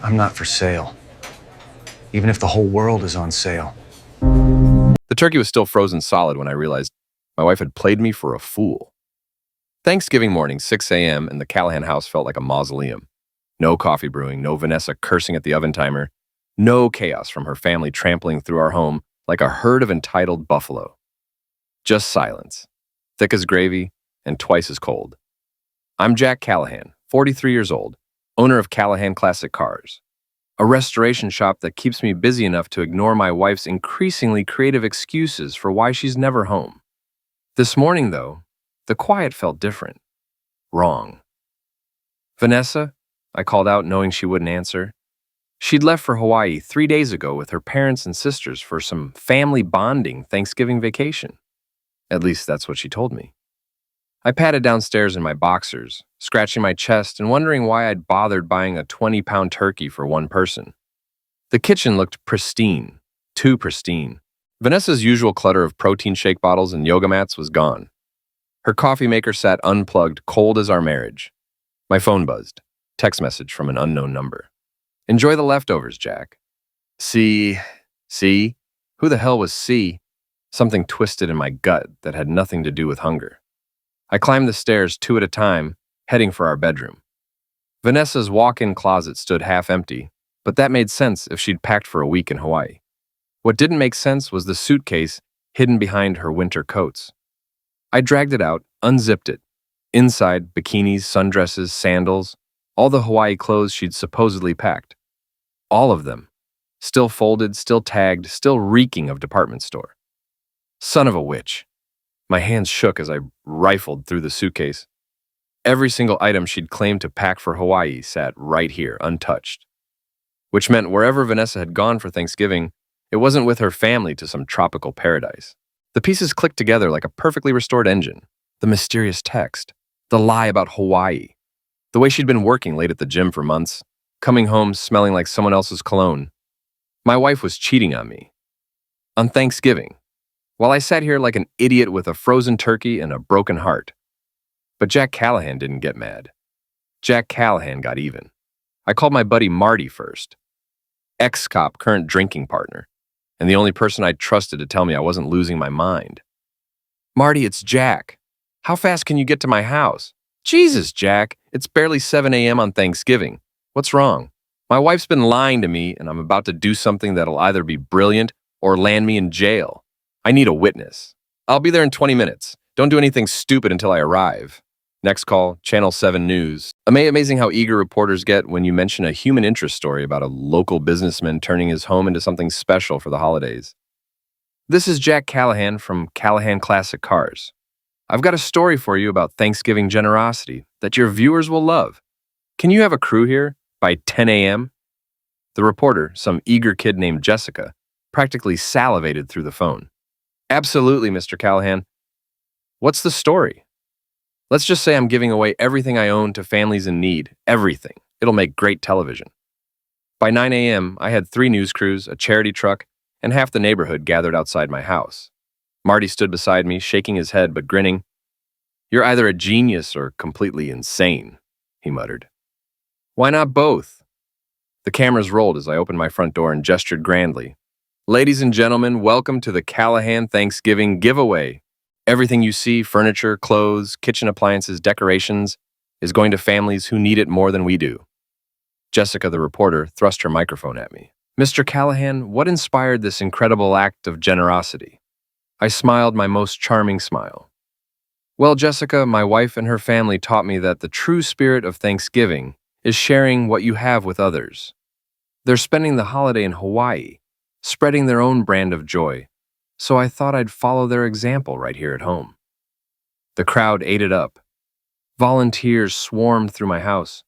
I'm not for sale, even if the whole world is on sale. The turkey was still frozen solid when I realized my wife had played me for a fool. Thanksgiving morning, 6 a.m., and the Callahan house felt like a mausoleum. No coffee brewing, no Vanessa cursing at the oven timer, no chaos from her family trampling through our home like a herd of entitled buffalo. Just silence, thick as gravy and twice as cold. I'm Jack Callahan, 43 years old, owner of Callahan Classic Cars, a restoration shop that keeps me busy enough to ignore my wife's increasingly creative excuses for why she's never home. This morning, though, the quiet felt different. Wrong. Vanessa, I called out knowing she wouldn't answer. She'd left for Hawaii 3 days ago with her parents and sisters for some family bonding Thanksgiving vacation. At least that's what she told me. I padded downstairs in my boxers, scratching my chest and wondering why I'd bothered buying a 20-pound turkey for one person. The kitchen looked pristine, too pristine. Vanessa's usual clutter of protein shake bottles and yoga mats was gone. Her coffee maker sat unplugged, cold as our marriage. My phone buzzed. Text message from an unknown number. Enjoy the leftovers, Jack. C. Who the hell was C? Something twisted in my gut that had nothing to do with hunger. I climbed the stairs 2 at a time, heading for our bedroom. Vanessa's walk-in closet stood half empty, but that made sense if she'd packed for a week in Hawaii. What didn't make sense was the suitcase hidden behind her winter coats. I dragged it out, unzipped it. Inside, bikinis, sundresses, sandals, all the Hawaii clothes she'd supposedly packed. All of them. Still folded, still tagged, still reeking of department store. Son of a witch. My hands shook as I rifled through the suitcase. Every single item she'd claimed to pack for Hawaii sat right here, untouched. Which meant wherever Vanessa had gone for Thanksgiving, it wasn't with her family to some tropical paradise. The pieces clicked together like a perfectly restored engine. The mysterious text. The lie about Hawaii. The way she'd been working late at the gym for months, coming home smelling like someone else's cologne. My wife was cheating on me. On Thanksgiving. While I sat here like an idiot with a frozen turkey and a broken heart. But Jack Callahan didn't get mad. Jack Callahan got even. I called my buddy Marty first. Ex-cop, current drinking partner, and the only person I trusted to tell me I wasn't losing my mind. Marty, it's Jack. How fast can you get to my house? Jesus, Jack, it's barely 7 a.m. on Thanksgiving. What's wrong? My wife's been lying to me, and I'm about to do something that'll either be brilliant or land me in jail. I need a witness. I'll be there in 20 minutes. Don't do anything stupid until I arrive. Next call, Channel 7 News. Amazing how eager reporters get when you mention a human interest story about a local businessman turning his home into something special for the holidays. This is Jack Callahan from Callahan Classic Cars. I've got a story for you about Thanksgiving generosity that your viewers will love. Can you have a crew here by 10 a.m.? The reporter, some eager kid named Jessica, practically salivated through the phone. Absolutely, Mr. Callahan. What's the story? Let's just say I'm giving away everything I own to families in need. Everything. It'll make great television. By 9 a.m., I had 3 news crews, a charity truck, and half the neighborhood gathered outside my house. Marty stood beside me, shaking his head but grinning. You're either a genius or completely insane, he muttered. Why not both? The cameras rolled as I opened my front door and gestured grandly. Ladies and gentlemen, welcome to the Callahan Thanksgiving giveaway. Everything you see, furniture, clothes, kitchen appliances, decorations, is going to families who need it more than we do. Jessica, the reporter, thrust her microphone at me. Mr. Callahan, what inspired this incredible act of generosity? I smiled my most charming smile. Well, Jessica, my wife and her family taught me that the true spirit of Thanksgiving is sharing what you have with others. They're spending the holiday in Hawaii, spreading their own brand of joy, so I thought I'd follow their example right here at home. The crowd ate it up. Volunteers swarmed through my house,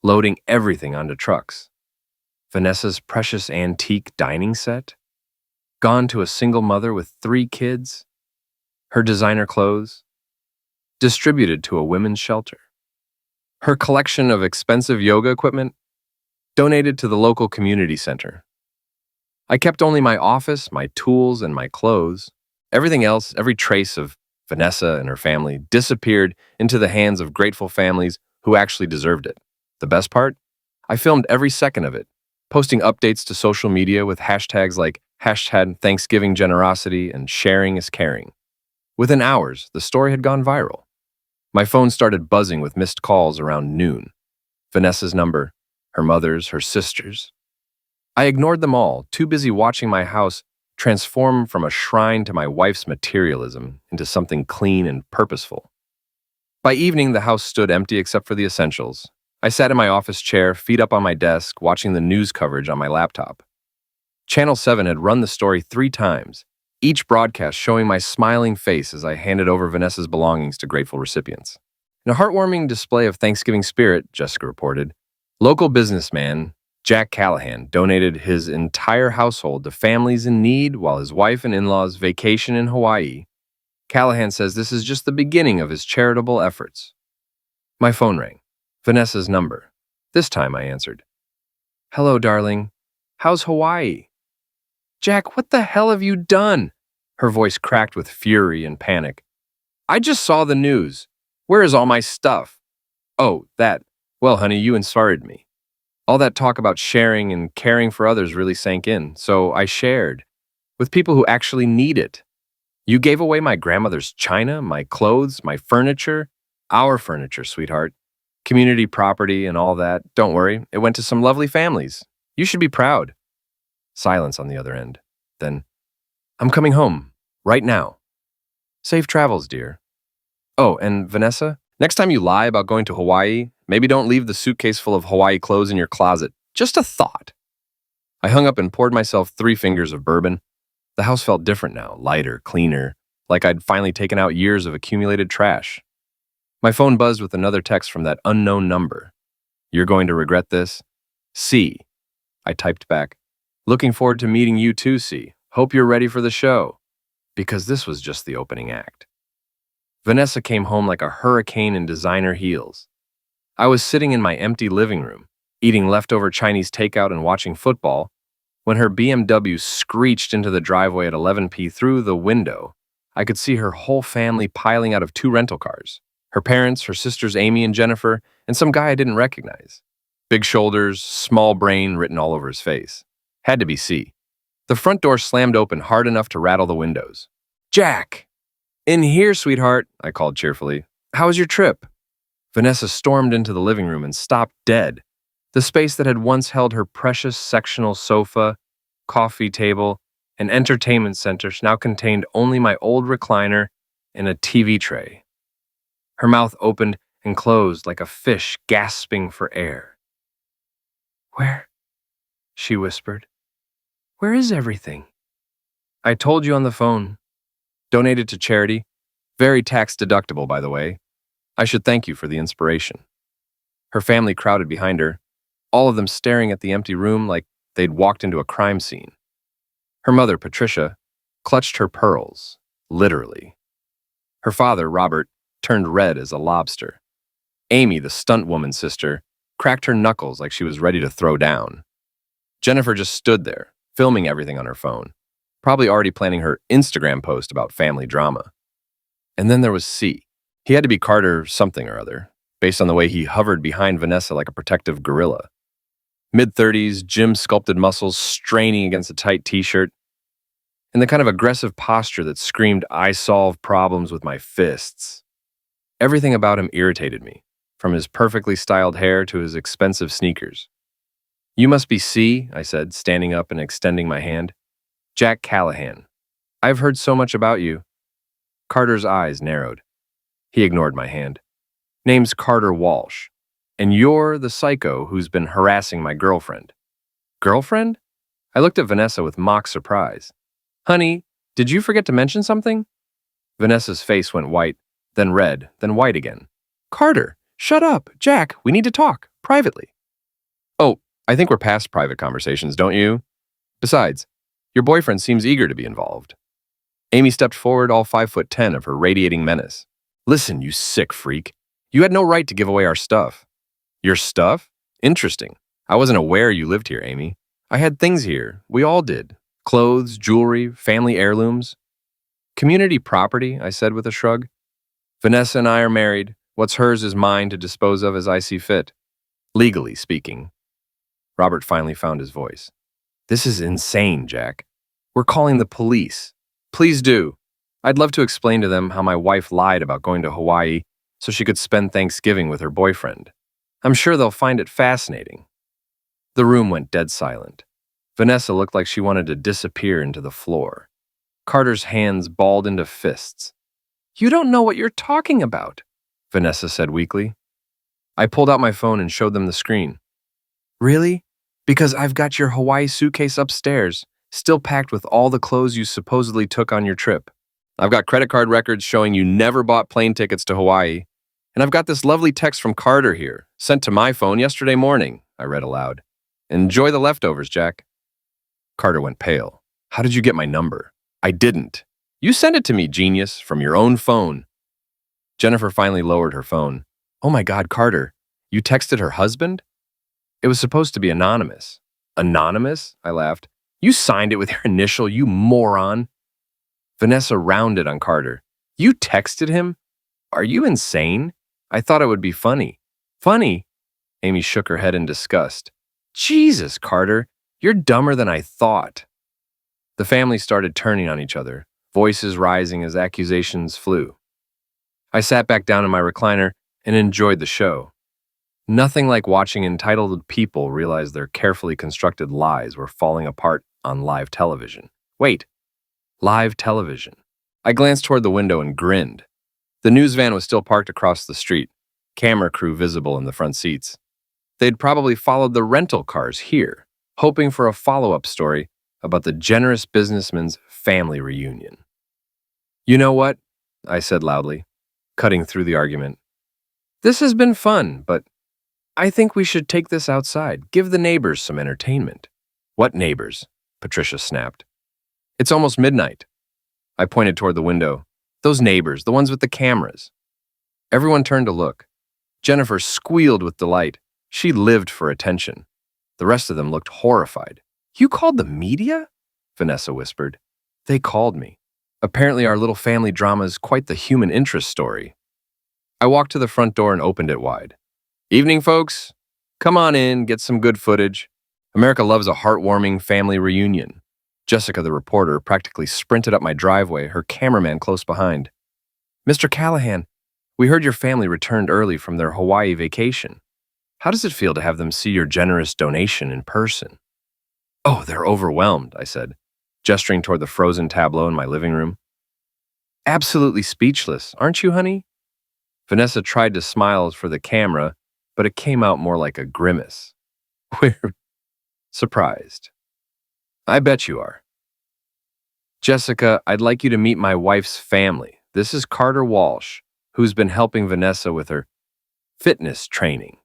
loading everything onto trucks. Vanessa's precious antique dining set, gone to a single mother with 3 kids, her designer clothes, distributed to a women's shelter. Her collection of expensive yoga equipment, donated to the local community center. I kept only my office, my tools, and my clothes. Everything else, every trace of Vanessa and her family, disappeared into the hands of grateful families who actually deserved it. The best part? I filmed every second of it, posting updates to social media with hashtags like hashtag Thanksgiving generosity and sharing is caring. Within hours, the story had gone viral. My phone started buzzing with missed calls around noon. Vanessa's number, her mother's, her sister's. I ignored them all, too busy watching my house transform from a shrine to my wife's materialism into something clean and purposeful. By evening, the house stood empty except for the essentials. I sat in my office chair, feet up on my desk, watching the news coverage on my laptop. Channel 7 had run the story 3 times, each broadcast showing my smiling face as I handed over Vanessa's belongings to grateful recipients. In a heartwarming display of Thanksgiving spirit, Jessica reported, local businessman Jack Callahan donated his entire household to families in need while his wife and in-laws vacation in Hawaii. Callahan says this is just the beginning of his charitable efforts. My phone rang. Vanessa's number. This time I answered. Hello, darling. How's Hawaii? Jack, what the hell have you done? Her voice cracked with fury and panic. I just saw the news. Where is all my stuff? Oh, that. Well, honey, you inspired me. All that talk about sharing and caring for others really sank in, so I shared with people who actually need it. You gave away my grandmother's china, my clothes, my furniture, our furniture, sweetheart, community property and all that. Don't worry, it went to some lovely families. You should be proud. Silence on the other end. Then, I'm coming home, right now. Safe travels, dear. Oh, and Vanessa, next time you lie about going to Hawaii, maybe don't leave the suitcase full of Hawaii clothes in your closet. Just a thought. I hung up and poured myself 3 fingers of bourbon. The house felt different now, lighter, cleaner, like I'd finally taken out years of accumulated trash. My phone buzzed with another text from that unknown number. You're going to regret this? C. I typed back. Looking forward to meeting you too, C. Hope you're ready for the show. Because this was just the opening act. Vanessa came home like a hurricane in designer heels. I was sitting in my empty living room, eating leftover Chinese takeout and watching football, when her BMW screeched into the driveway at 11 p. Through the window, I could see her whole family piling out of 2 rental cars. Her parents, her sisters Amy and Jennifer, and some guy I didn't recognize. Big shoulders, small brain written all over his face. Had to be C. The front door slammed open hard enough to rattle the windows. Jack! In here, sweetheart, I called cheerfully. How was your trip? Vanessa stormed into the living room and stopped dead. The space that had once held her precious sectional sofa, coffee table, and entertainment center now contained only my old recliner and a TV tray. Her mouth opened and closed like a fish gasping for air. Where? She whispered. Where is everything? I told you on the phone. Donated to charity. Very tax deductible, by the way. I should thank you for the inspiration. Her family crowded behind her, all of them staring at the empty room like they'd walked into a crime scene. Her mother, Patricia, clutched her pearls, literally. Her father, Robert, turned red as a lobster. Amy, the stunt woman's sister, cracked her knuckles like she was ready to throw down. Jennifer just stood there, filming everything on her phone, probably already planning her Instagram post about family drama. And then there was C. He had to be Carter something or other, based on the way he hovered behind Vanessa like a protective gorilla. Mid-30s, gym-sculpted muscles straining against a tight t-shirt, and the kind of aggressive posture that screamed, I solve problems with my fists. Everything about him irritated me, from his perfectly styled hair to his expensive sneakers. You must be C, I said, standing up and extending my hand. Jack Callahan. I've heard so much about you. Carter's eyes narrowed. He ignored my hand. Name's Carter Walsh, and you're the psycho who's been harassing my girlfriend. Girlfriend? I looked at Vanessa with mock surprise. Honey, did you forget to mention something? Vanessa's face went white, then red, then white again. Carter, shut up. Jack, we need to talk, privately. Oh, I think we're past private conversations, don't you? Besides, your boyfriend seems eager to be involved. Amy stepped forward, all 5'10" of her radiating menace. Listen, you sick freak. You had no right to give away our stuff. Your stuff? Interesting. I wasn't aware you lived here, Amy. I had things here. We all did. Clothes, jewelry, family heirlooms. Community property, I said with a shrug. Vanessa and I are married. What's hers is mine to dispose of as I see fit. Legally speaking. Robert finally found his voice. This is insane, Jack. We're calling the police. Please do. I'd love to explain to them how my wife lied about going to Hawaii so she could spend Thanksgiving with her boyfriend. I'm sure they'll find it fascinating. The room went dead silent. Vanessa looked like she wanted to disappear into the floor. Carter's hands balled into fists. You don't know what you're talking about, Vanessa said weakly. I pulled out my phone and showed them the screen. Really? Because I've got your Hawaii suitcase upstairs, still packed with all the clothes you supposedly took on your trip. I've got credit card records showing you never bought plane tickets to Hawaii. And I've got this lovely text from Carter here, sent to my phone yesterday morning, I read aloud. Enjoy the leftovers, Jack. Carter went pale. How did you get my number? I didn't. You sent it to me, genius, from your own phone. Jennifer finally lowered her phone. Oh my God, Carter, you texted her husband? It was supposed to be anonymous. Anonymous? I laughed. You signed it with your initial, you moron. Vanessa rounded on Carter. You texted him? Are you insane? I thought it would be funny. Funny? Amy shook her head in disgust. Jesus, Carter, you're dumber than I thought. The family started turning on each other, voices rising as accusations flew. I sat back down in my recliner and enjoyed the show. Nothing like watching entitled people realize their carefully constructed lies were falling apart on live television. Wait, live television. I glanced toward the window and grinned. The news van was still parked across the street, camera crew visible in the front seats. They'd probably followed the rental cars here, hoping for a follow-up story about the generous businessman's family reunion. You know what? I said loudly, cutting through the argument. This has been fun, but I think we should take this outside, give the neighbors some entertainment. What neighbors? Patricia snapped. It's almost midnight. I pointed toward the window. Those neighbors, the ones with the cameras. Everyone turned to look. Jennifer squealed with delight. She lived for attention. The rest of them looked horrified. You called the media? Vanessa whispered. They called me. Apparently our little family drama is quite the human interest story. I walked to the front door and opened it wide. Evening, folks. Come on in, get some good footage. America loves a heartwarming family reunion. Jessica, the reporter, practically sprinted up my driveway, her cameraman close behind. Mr. Callahan, we heard your family returned early from their Hawaii vacation. How does it feel to have them see your generous donation in person? Oh, they're overwhelmed, I said, gesturing toward the frozen tableau in my living room. Absolutely speechless, aren't you, honey? Vanessa tried to smile for the camera, but it came out more like a grimace. We're surprised. I bet you are. Jessica, I'd like you to meet my wife's family. This is Carter Walsh, who's been helping Vanessa with her fitness training.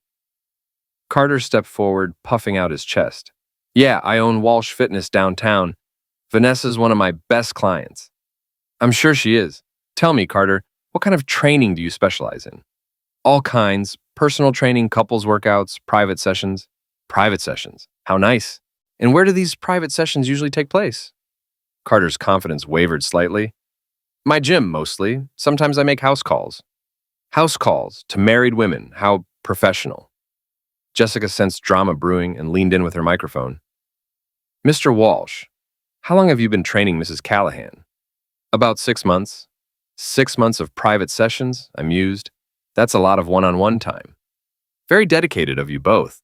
Carter stepped forward, puffing out his chest. Yeah, I own Walsh Fitness downtown. Vanessa's one of my best clients. I'm sure she is. Tell me, Carter, what kind of training do you specialize in? All kinds. Personal training, couples workouts, private sessions. Private sessions. How nice. And where do these private sessions usually take place? Carter's confidence wavered slightly. My gym, mostly. Sometimes I make house calls. House calls to married women. How professional. Jessica sensed drama brewing and leaned in with her microphone. Mr. Walsh, how long have you been training Mrs. Callahan? About 6 months. 6 months of private sessions, I mused. That's a lot of one-on-one time. Very dedicated of you both.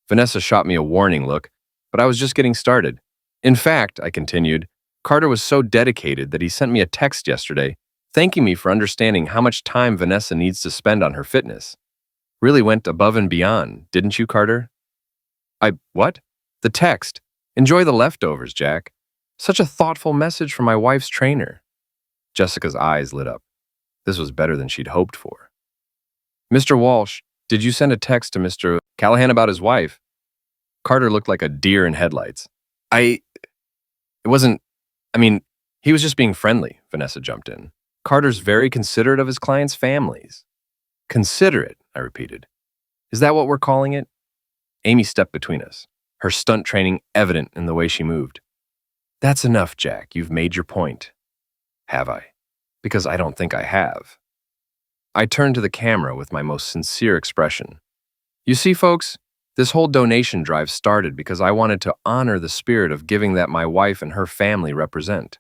Vanessa shot me a warning look, but I was just getting started. In fact, I continued, Carter was so dedicated that he sent me a text yesterday, thanking me for understanding how much time Vanessa needs to spend on her fitness. Really went above and beyond, didn't you, Carter? What? The text. Enjoy the leftovers, Jack. Such a thoughtful message from my wife's trainer. Jessica's eyes lit up. This was better than she'd hoped for. Mr. Walsh, did you send a text to Mr. Callahan about his wife? Carter looked like a deer in headlights. He was just being friendly, Vanessa jumped in. Carter's very considerate of his clients' families. Considerate, I repeated. Is that what we're calling it? Amy stepped between us, her stunt training evident in the way she moved. That's enough, Jack. You've made your point. Have I? Because I don't think I have. I turned to the camera with my most sincere expression. You see, folks, This whole donation drive started because I wanted to honor the spirit of giving that my wife and her family represent.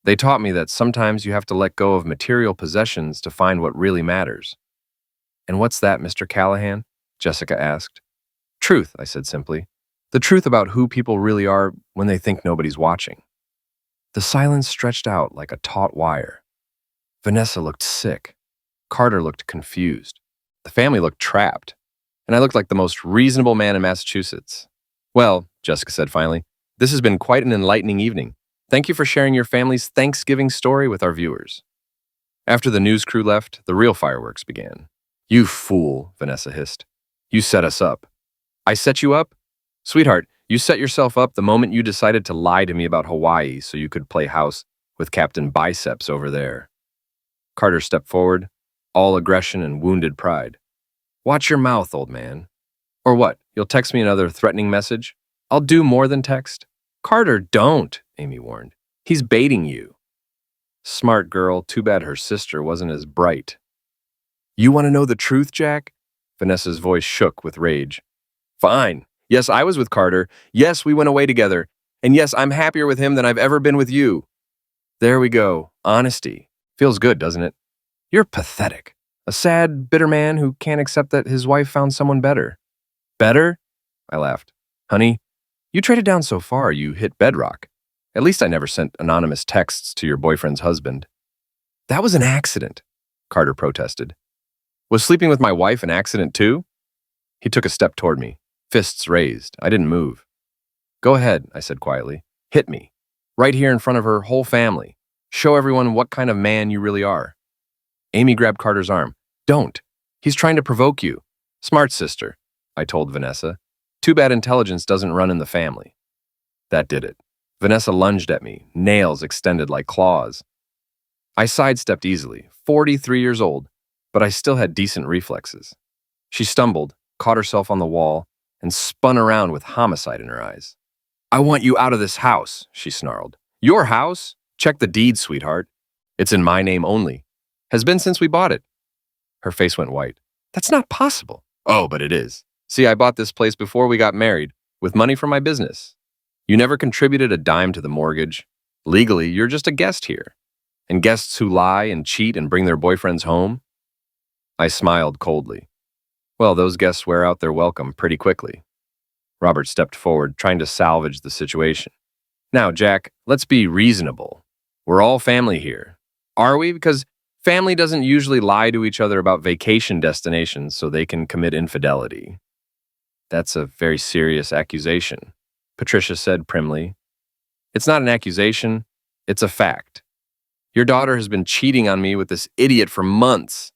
They taught me that sometimes you have to let go of material possessions to find what really matters. And what's that, Mr. Callahan? Jessica asked. Truth, I said simply. The truth about who people really are when they think nobody's watching. The silence stretched out like a taut wire. Vanessa looked sick. Carter looked confused. The family looked trapped. And I looked like the most reasonable man in Massachusetts. Well, Jessica said finally, this has been quite an enlightening evening. Thank you for sharing your family's Thanksgiving story with our viewers. After the news crew left, the real fireworks began. You fool, Vanessa hissed. You set us up. I set you up? Sweetheart, you set yourself up the moment you decided to lie to me about Hawaii so you could play house with Captain Biceps over there. Carter stepped forward, all aggression and wounded pride. Watch your mouth, old man. Or what, you'll text me another threatening message? I'll do more than text. Carter, don't, Amy warned. He's baiting you. Smart girl, too bad her sister wasn't as bright. You want to know the truth, Jack? Vanessa's voice shook with rage. Fine. Yes, I was with Carter. Yes, we went away together. And yes, I'm happier with him than I've ever been with you. There we go. Honesty. Feels good, doesn't it? You're pathetic. A sad, bitter man who can't accept that his wife found someone better. Better? I laughed. Honey, you traded down so far you hit bedrock. At least I never sent anonymous texts to your boyfriend's husband. That was an accident, Carter protested. Was sleeping with my wife an accident too? He took a step toward me, fists raised. I didn't move. Go ahead, I said quietly. Hit me. Right here in front of her whole family. Show everyone what kind of man you really are. Amy grabbed Carter's arm. Don't. He's trying to provoke you. Smart sister, I told Vanessa. Too bad intelligence doesn't run in the family. That did it. Vanessa lunged at me, nails extended like claws. I sidestepped easily, 43 years old, but I still had decent reflexes. She stumbled, caught herself on the wall, and spun around with homicide in her eyes. I want you out of this house, she snarled. Your house? Check the deed, sweetheart. It's in my name only. Has been since we bought it. Her face went white. That's not possible. Oh, but it is. See, I bought this place before we got married, with money from my business. You never contributed a dime to the mortgage. Legally, you're just a guest here. And guests who lie and cheat and bring their boyfriends home? I smiled coldly. Well, those guests wear out their welcome pretty quickly. Robert stepped forward, trying to salvage the situation. Now, Jack, let's be reasonable. We're all family here. Are we? Because family doesn't usually lie to each other about vacation destinations so they can commit infidelity. That's a very serious accusation, Patricia said primly. It's not an accusation, it's a fact. Your daughter has been cheating on me with this idiot for months.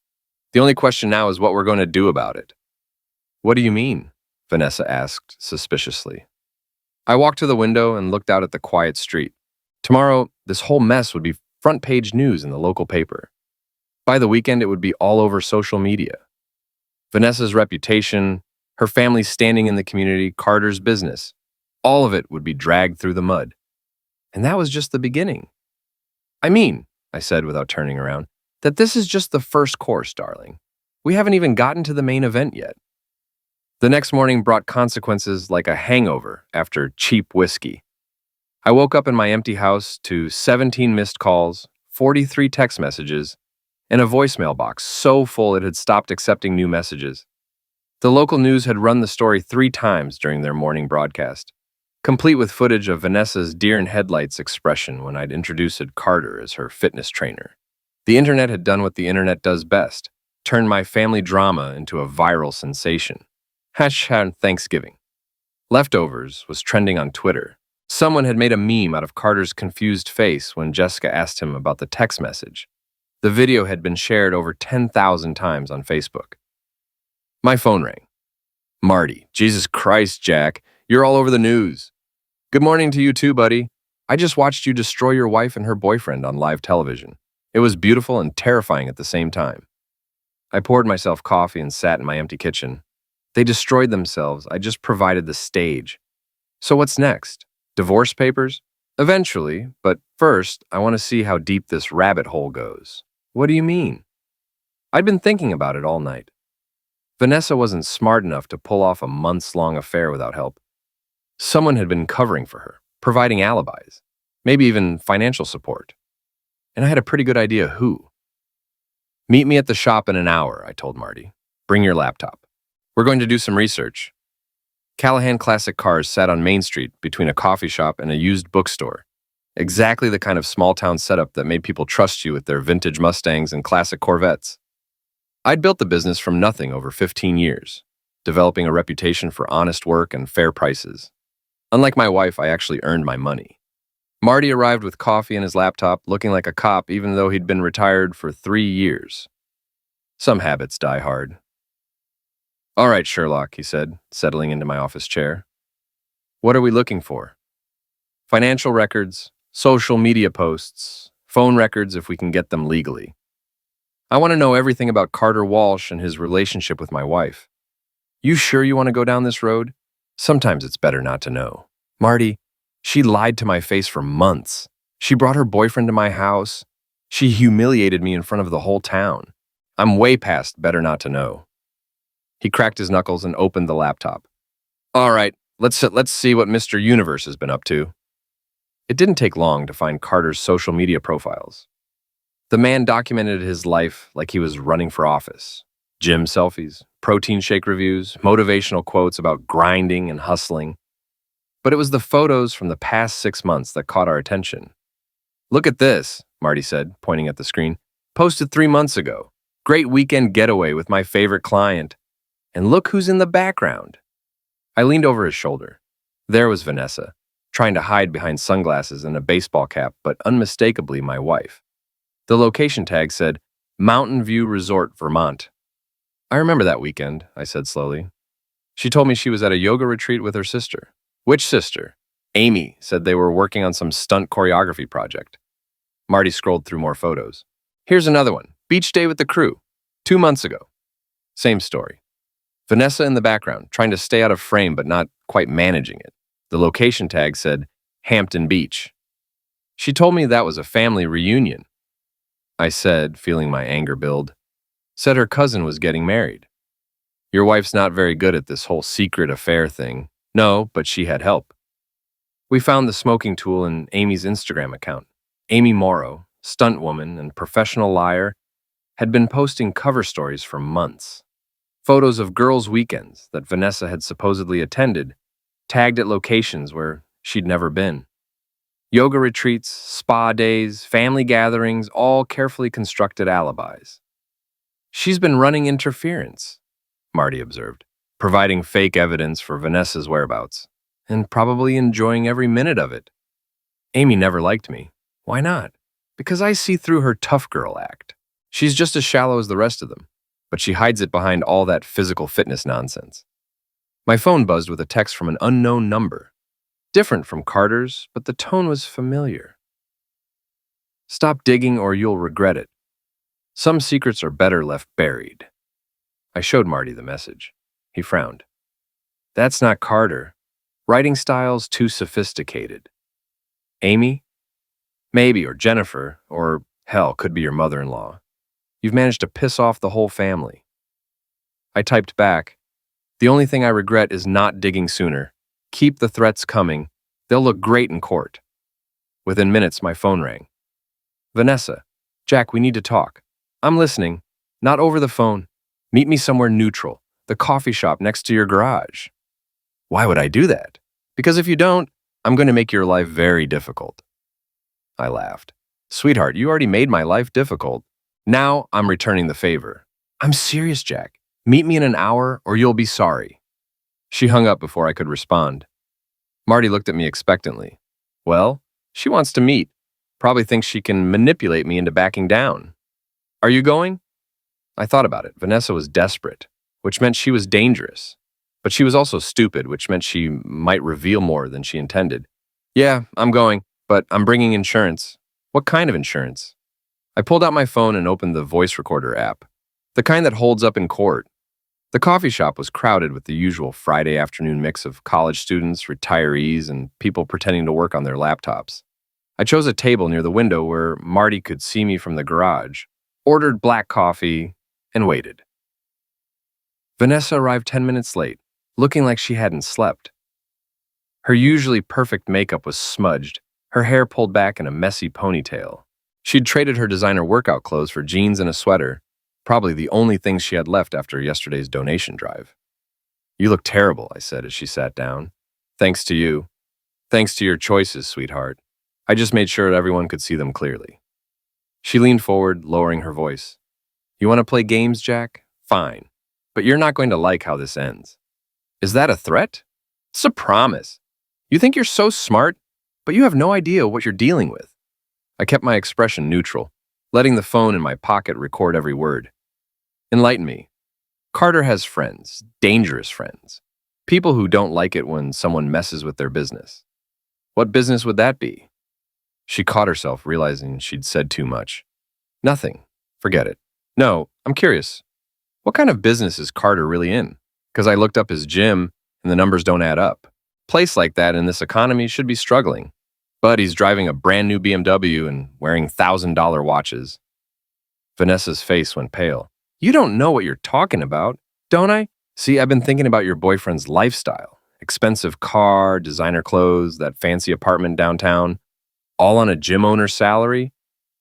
The only question now is what we're going to do about it. What do you mean? Vanessa asked suspiciously. I walked to the window and looked out at the quiet street. Tomorrow, this whole mess would be front-page news in the local paper. By the weekend, it would be all over social media. Vanessa's reputation, her family's standing in the community, Carter's business, all of it would be dragged through the mud. And that was just the beginning. I mean, I said without turning around, that this is just the first course, darling. We haven't even gotten to the main event yet. The next morning brought consequences like a hangover after cheap whiskey. I woke up in my empty house to 17 missed calls, 43 text messages, and a voicemail box so full it had stopped accepting new messages. The local news had run the story 3 times during their morning broadcast, complete with footage of Vanessa's deer-in-headlights expression when I'd introduced Carter as her fitness trainer. The internet had done what the internet does best, turned my family drama into a viral sensation. #Thanksgiving. Leftovers was trending on Twitter. Someone had made a meme out of Carter's confused face when Jessica asked him about the text message. The video had been shared over 10,000 times on Facebook. My phone rang. Marty, Jesus Christ, Jack, you're all over the news. Good morning to you too, buddy. I just watched you destroy your wife and her boyfriend on live television. It was beautiful and terrifying at the same time. I poured myself coffee and sat in my empty kitchen. They destroyed themselves. I just provided the stage. So what's next? Divorce papers? Eventually, but first, I want to see how deep this rabbit hole goes. What do you mean? I'd been thinking about it all night. Vanessa wasn't smart enough to pull off a months-long affair without help. Someone had been covering for her, providing alibis, maybe even financial support. And I had a pretty good idea who. "Meet me at the shop in an hour," I told Marty. "Bring your laptop. We're going to do some research." Callahan Classic Cars sat on Main Street between a coffee shop and a used bookstore. Exactly the kind of small-town setup that made people trust you with their vintage Mustangs and classic Corvettes. I'd built the business from nothing over 15 years, developing a reputation for honest work and fair prices. Unlike my wife, I actually earned my money. Marty arrived with coffee and his laptop, looking like a cop even though he'd been retired for 3 years. Some habits die hard. "All right, Sherlock," he said, settling into my office chair. "What are we looking for?" "Financial records, social media posts, phone records if we can get them legally. I want to know everything about Carter Walsh and his relationship with my wife." "You sure you want to go down this road? Sometimes it's better not to know." "Marty, she lied to my face for months. She brought her boyfriend to my house. She humiliated me in front of the whole town. I'm way past better not to know." He cracked his knuckles and opened the laptop. "All right, let's see what Mr. Universe has been up to." It didn't take long to find Carter's social media profiles. The man documented his life like he was running for office. Gym selfies, protein shake reviews, motivational quotes about grinding and hustling. But it was the photos from the past 6 months that caught our attention. "Look at this," Marty said, pointing at the screen. "Posted 3 months ago. Great weekend getaway with my favorite client. And look who's in the background." I leaned over his shoulder. There was Vanessa, trying to hide behind sunglasses and a baseball cap, but unmistakably my wife. The location tag said, "Mountain View Resort, Vermont." "I remember that weekend," I said slowly. "She told me she was at a yoga retreat with her sister." "Which sister?" "Amy said they were working on some stunt choreography project." Marty scrolled through more photos. "Here's another one. Beach day with the crew. 2 months ago." Same story. Vanessa in the background, trying to stay out of frame but not quite managing it. The location tag said, "Hampton Beach." "She told me that was a family reunion." I said, feeling my anger build. "Said her cousin was getting married." "Your wife's not very good at this whole secret affair thing." "No, but she had help." We found the smoking tool in Amy's Instagram account. Amy Morrow, stunt woman and professional liar, had been posting cover stories for months. Photos of girls' weekends that Vanessa had supposedly attended, tagged at locations where she'd never been. Yoga retreats, spa days, family gatherings, all carefully constructed alibis. "She's been running interference," Marty observed, providing fake evidence for Vanessa's whereabouts, and probably enjoying every minute of it. Amy never liked me. Why not? Because I see through her tough girl act. She's just as shallow as the rest of them, but she hides it behind all that physical fitness nonsense. My phone buzzed with a text from an unknown number. Different from Carter's, but the tone was familiar. "Stop digging or you'll regret it. Some secrets are better left buried." I showed Marty the message. He frowned. "That's not Carter. Writing style's too sophisticated." "Amy?" "Maybe, or Jennifer, or hell, could be your mother-in-law. You've managed to piss off the whole family." I typed back, "The only thing I regret is not digging sooner. Keep the threats coming. They'll look great in court." Within minutes, my phone rang. "Vanessa, Jack, we need to talk." "I'm listening. Not over the phone. Meet me somewhere neutral. The coffee shop next to your garage." "Why would I do that?" "Because if you don't, I'm going to make your life very difficult." I laughed. "Sweetheart, you already made my life difficult. Now I'm returning the favor." "I'm serious, Jack. Meet me in an hour or you'll be sorry." She hung up before I could respond. Marty looked at me expectantly. "Well, she wants to meet. Probably thinks she can manipulate me into backing down. Are you going?" I thought about it. Vanessa was desperate, which meant she was dangerous. But she was also stupid, which meant she might reveal more than she intended. "Yeah, I'm going, but I'm bringing insurance." "What kind of insurance?" I pulled out my phone and opened the voice recorder app, the kind that holds up in court. The coffee shop was crowded with the usual Friday afternoon mix of college students, retirees, and people pretending to work on their laptops. I chose a table near the window where Marty could see me from the garage, ordered black coffee, and waited. Vanessa arrived 10 minutes late, looking like she hadn't slept. Her usually perfect makeup was smudged, her hair pulled back in a messy ponytail. She'd traded her designer workout clothes for jeans and a sweater, probably the only things she had left after yesterday's donation drive. "You look terrible," I said as she sat down. "Thanks to you. Thanks to your choices, sweetheart. I just made sure everyone could see them clearly." She leaned forward, lowering her voice. "You want to play games, Jack? Fine. But you're not going to like how this ends." "Is that a threat?" "It's a promise. You think you're so smart, but you have no idea what you're dealing with." I kept my expression neutral, letting the phone in my pocket record every word. "Enlighten me. Carter has friends, dangerous friends. People who don't like it when someone messes with their business. What business would that be?" She caught herself, realizing she'd said too much. "Nothing. Forget it. No, I'm curious. What kind of business is Carter really in? Because I looked up his gym, and the numbers don't add up. Place like that in this economy should be struggling. But he's driving a brand new BMW and wearing $1,000 watches." Vanessa's face went pale. "You don't know what you're talking about, don't I? See, I've been thinking about your boyfriend's lifestyle. Expensive car, designer clothes, that fancy apartment downtown, all on a gym owner's salary.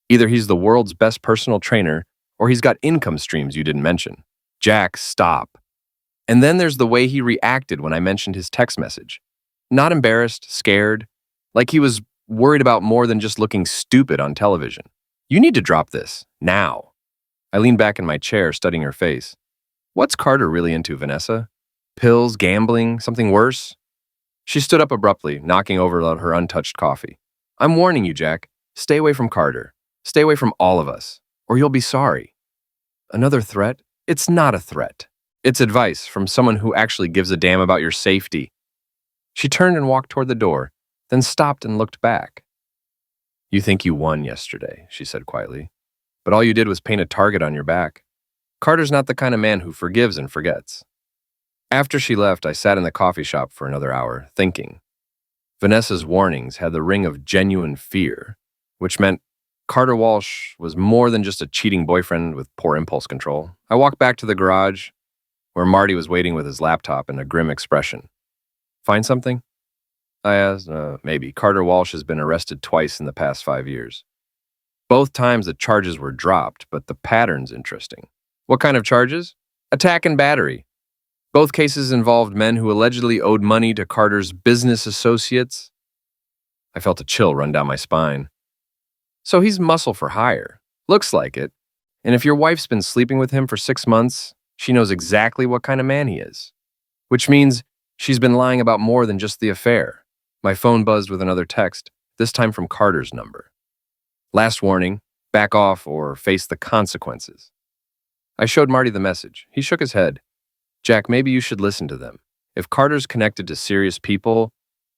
Either he's the world's best personal trainer, or he's got income streams you didn't mention." "Jack, stop." And then there's the way he reacted when I mentioned his text message. Not embarrassed, scared, like he was worried about more than just looking stupid on television. "You need to drop this, now." I leaned back in my chair, studying her face. "What's Carter really into, Vanessa? Pills, gambling, something worse?" She stood up abruptly, knocking over her untouched coffee. "I'm warning you, Jack. Stay away from Carter. Stay away from all of us, or you'll be sorry." "Another threat? It's not a threat. It's advice from someone who actually gives a damn about your safety." She turned and walked toward the door, then stopped and looked back. "You think you won yesterday," she said quietly, "but all you did was paint a target on your back. Carter's not the kind of man who forgives and forgets." After she left, I sat in the coffee shop for another hour, thinking. Vanessa's warnings had the ring of genuine fear, which meant Carter Walsh was more than just a cheating boyfriend with poor impulse control. I walked back to the garage, where Marty was waiting with his laptop and a grim expression. "Find something?" I asked. Maybe. Carter Walsh has been arrested twice in the past 5 years. Both times the charges were dropped, but the pattern's interesting. "What kind of charges?" "Attack and battery. Both cases involved men who allegedly owed money to Carter's business associates." I felt a chill run down my spine. "So he's muscle for hire. Looks like it. And if your wife's been sleeping with him for 6 months, she knows exactly what kind of man he is. Which means she's been lying about more than just the affair." My phone buzzed with another text, this time from Carter's number. "Last warning, back off or face the consequences." I showed Marty the message. He shook his head. "Jack, maybe you should listen to them. If Carter's connected to serious people,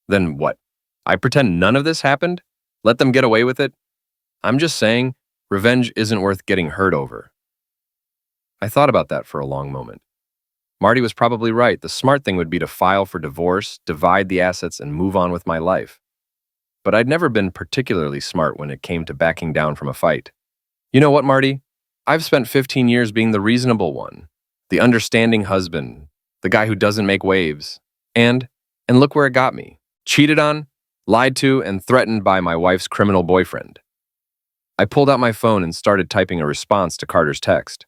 then what? I pretend none of this happened? Let them get away with it? I'm just saying, revenge isn't worth getting hurt over." I thought about that for a long moment. Marty was probably right. The smart thing would be to file for divorce, divide the assets, and move on with my life. But I'd never been particularly smart when it came to backing down from a fight. "You know what, Marty? I've spent 15 years being the reasonable one, the understanding husband, the guy who doesn't make waves. And look where it got me. Cheated on, lied to, and threatened by my wife's criminal boyfriend." I pulled out my phone and started typing a response to Carter's text.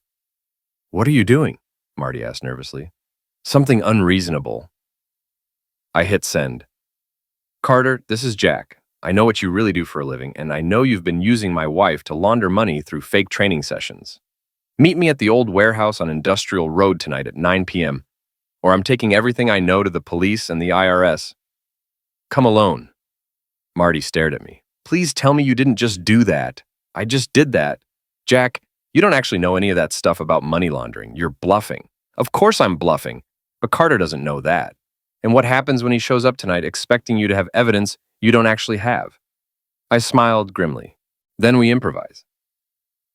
"What are you doing?" Marty asked nervously. "Something unreasonable." I hit send. "Carter, this is Jack. I know what you really do for a living, and I know you've been using my wife to launder money through fake training sessions. Meet me at the old warehouse on Industrial Road tonight at 9 p.m., or I'm taking everything I know to the police and the IRS. Come alone." Marty stared at me. "Please tell me you didn't just do that." "I just did that. Jack, you don't actually know any of that stuff about money laundering. You're bluffing." "Of course I'm bluffing, but Carter doesn't know that. And what happens when he shows up tonight expecting you to have evidence you don't actually have?" I smiled grimly. Then we improvise.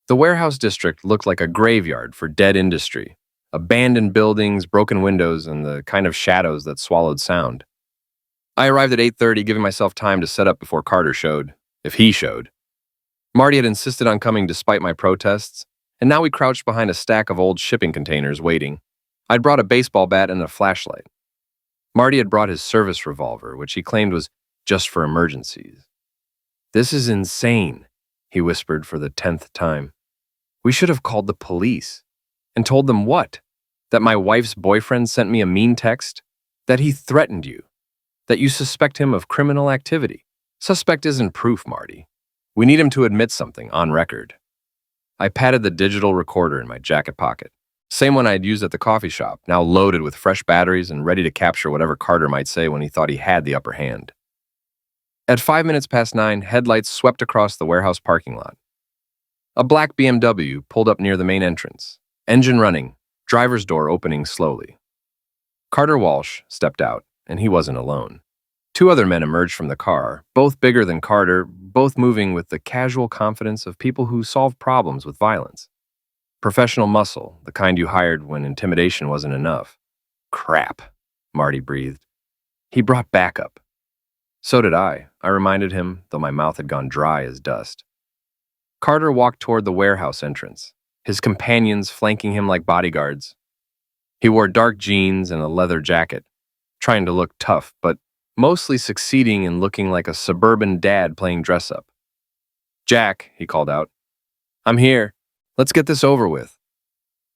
The warehouse district looked like a graveyard for dead industry. Abandoned buildings, broken windows, and the kind of shadows that swallowed sound. I arrived at 8:30, giving myself time to set up before Carter showed, if he showed. Marty had insisted on coming despite my protests, and now we crouched behind a stack of old shipping containers waiting. I'd brought a baseball bat and a flashlight. Marty had brought his service revolver, which he claimed was just for emergencies. "This is insane," he whispered for the 10th time. "We should have called the police." And told them what? That my wife's boyfriend sent me a mean text? That he threatened you? That you suspect him of criminal activity? Suspect isn't proof, Marty. We need him to admit something on record. I patted the digital recorder in my jacket pocket. Same one I'd used at the coffee shop, now loaded with fresh batteries and ready to capture whatever Carter might say when he thought he had the upper hand. At 5 minutes past 9, headlights swept across the warehouse parking lot. A black BMW pulled up near the main entrance, engine running, driver's door opening slowly. Carter Walsh stepped out, and he wasn't alone. 2 other men emerged from the car, both bigger than Carter, both moving with the casual confidence of people who solve problems with violence. Professional muscle, the kind you hired when intimidation wasn't enough. "Crap," Marty breathed. "He brought backup." "So did I reminded him, though my mouth had gone dry as dust. Carter walked toward the warehouse entrance, his companions flanking him like bodyguards. He wore dark jeans and a leather jacket, trying to look tough, but mostly succeeding in looking like a suburban dad playing dress-up. "Jack," he called out. "I'm here. Let's get this over with."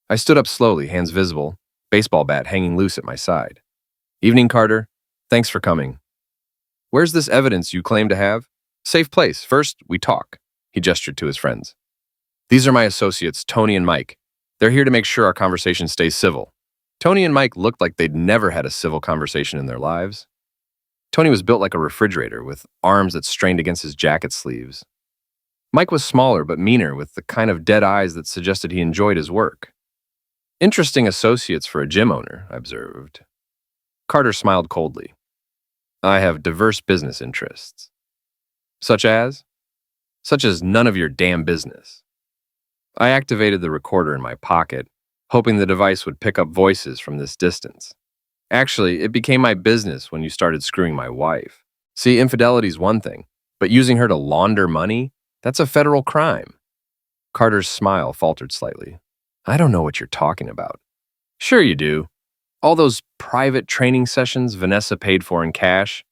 I stood up slowly, hands visible, baseball bat hanging loose at my side. "Evening, Carter. Thanks for coming." "Where's this evidence you claim to have?" "Safe place. First, we talk." He gestured to his friends. "These are my associates, Tony and Mike. They're here to make sure our conversation stays civil." Tony and Mike looked like they'd never had a civil conversation in their lives. Tony was built like a refrigerator, with arms that strained against his jacket sleeves. Mike was smaller but meaner, with the kind of dead eyes that suggested he enjoyed his work. "Interesting associates for a gym owner," I observed. Carter smiled coldly. "I have diverse business interests." "Such as?" "Such as none of your damn business." I activated the recorder in my pocket, hoping the device would pick up voices from this distance. "Actually, it became my business when you started screwing my wife. See, infidelity's one thing, but using her to launder money? That's a federal crime." Carter's smile faltered slightly. "I don't know what you're talking about." "Sure you do. All those private training sessions Vanessa paid for in cash.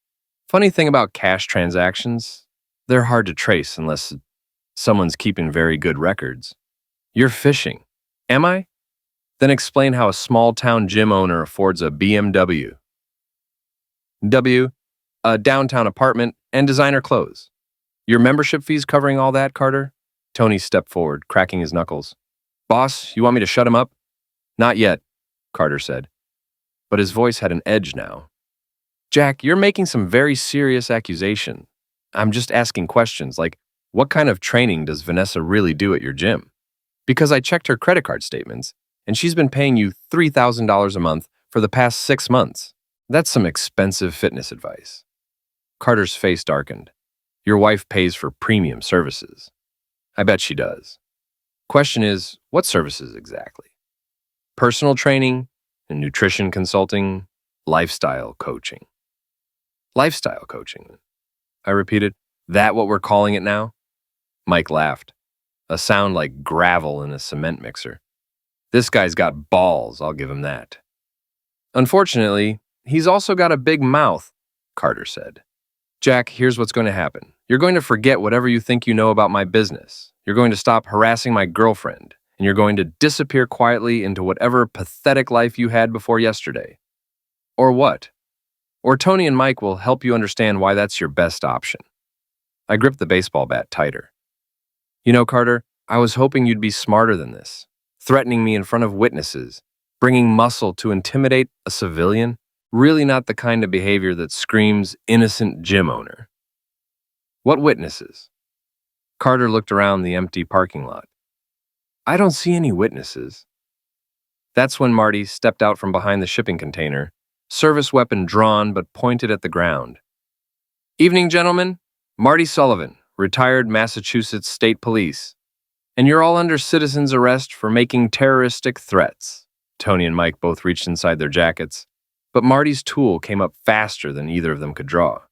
Funny thing about cash transactions, they're hard to trace unless someone's keeping very good records. You're fishing. Am I? Then explain how a small-town gym owner affords a BMW. A downtown apartment, and designer clothes. Your membership fees covering all that, Carter?" Tony stepped forward, cracking his knuckles. "Boss, you want me to shut him up?" "Not yet," Carter said. But his voice had an edge now. "Jack, you're making some very serious accusation. I'm just asking questions like, what kind of training does Vanessa really do at your gym? Because I checked her credit card statements, and she's been paying you $3,000 a month for the past 6 months. That's some expensive fitness advice." Carter's face darkened. "Your wife pays for premium services." "I bet she does." "Question is, what services exactly?" "Personal training, nutrition consulting, lifestyle coaching." "Lifestyle coaching," I repeated. "That what we're calling it now?" Mike laughed, a sound like gravel in a cement mixer. "This guy's got balls, I'll give him that." "Unfortunately, he's also got a big mouth," Carter said. "Jack, here's what's going to happen. You're going to forget whatever you think you know about my business. You're going to stop harassing my girlfriend, and you're going to disappear quietly into whatever pathetic life you had before yesterday. Or what? Or Tony and Mike will help you understand why that's your best option." I gripped the baseball bat tighter. "You know, Carter, I was hoping you'd be smarter than this. Threatening me in front of witnesses, bringing muscle to intimidate a civilian, really not the kind of behavior that screams innocent gym owner." "What witnesses?" Carter looked around the empty parking lot. "I don't see any witnesses." That's when Marty stepped out from behind the shipping container, service weapon drawn but pointed at the ground. "Evening, gentlemen. Marty Sullivan, retired Massachusetts State Police. And you're all under citizen's arrest for making terroristic threats." Tony and Mike both reached inside their jackets, but Marty's tool came up faster than either of them could draw.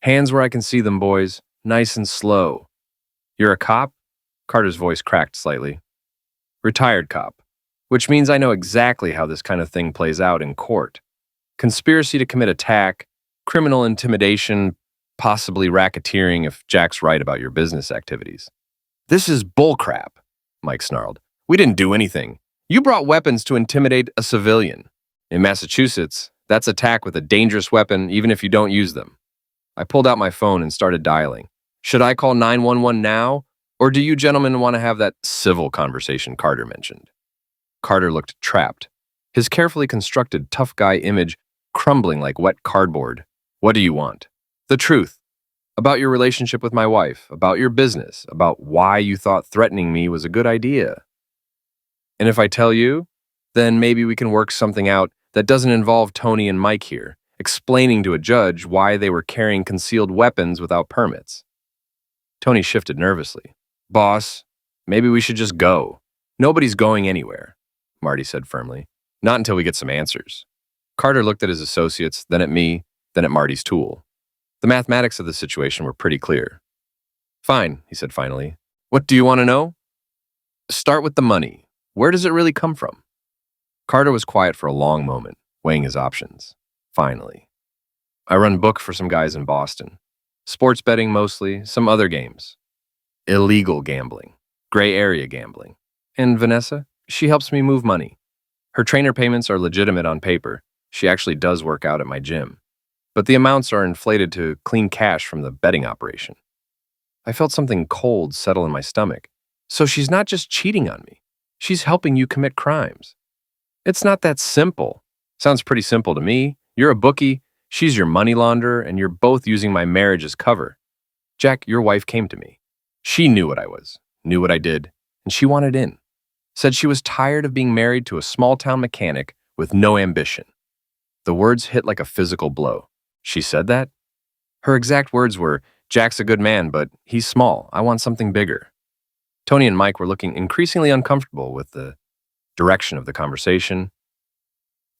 "Hands where I can see them, boys. Nice and slow." "You're a cop?" Carter's voice cracked slightly. "Retired cop. which means I know exactly how this kind of thing plays out in court. Conspiracy to commit attack, criminal intimidation, possibly racketeering if Jack's right about your business activities. This is bullcrap, Mike snarled. We didn't do anything. You brought weapons to intimidate a civilian. In Massachusetts, that's attack with a dangerous weapon even if you don't use them. I pulled out my phone and started dialing. Should I call 911 now, or do you gentlemen want to have that civil conversation Carter mentioned? Carter looked trapped, his carefully constructed tough guy image crumbling like wet cardboard. What do you want? The truth. About your relationship with my wife, about your business, about why you thought threatening me was a good idea. And if I tell you, then maybe we can work something out that doesn't involve Tony and Mike here, explaining to a judge why they were carrying concealed weapons without permits. Tony shifted nervously. Boss, maybe we should just go. Nobody's going anywhere, Marty said firmly. Not until we get some answers. Carter looked at his associates, then at me, then at Marty's tool. The mathematics of the situation were pretty clear. Fine, he said finally. What do you want to know? Start with the money. Where does it really come from? Carter was quiet for a long moment, weighing his options. Finally. I run book for some guys in Boston. Sports betting mostly, some other games. Illegal gambling. Gray area gambling. And Vanessa? She helps me move money. Her trainer payments are legitimate on paper. She actually does work out at my gym. But the amounts are inflated to clean cash from the betting operation. I felt something cold settle in my stomach. So she's not just cheating on me. She's helping you commit crimes. It's not that simple. Sounds pretty simple to me. You're a bookie, she's your money launderer, and you're both using my marriage as cover. Jack, your wife came to me. She knew what I was, knew what I did, and she wanted in. Said she was tired of being married to a small-town mechanic with no ambition. The words hit like a physical blow. She said that? Her exact words were, Jack's a good man, but he's small. I want something bigger. Tony and Mike were looking increasingly uncomfortable with the direction of the conversation.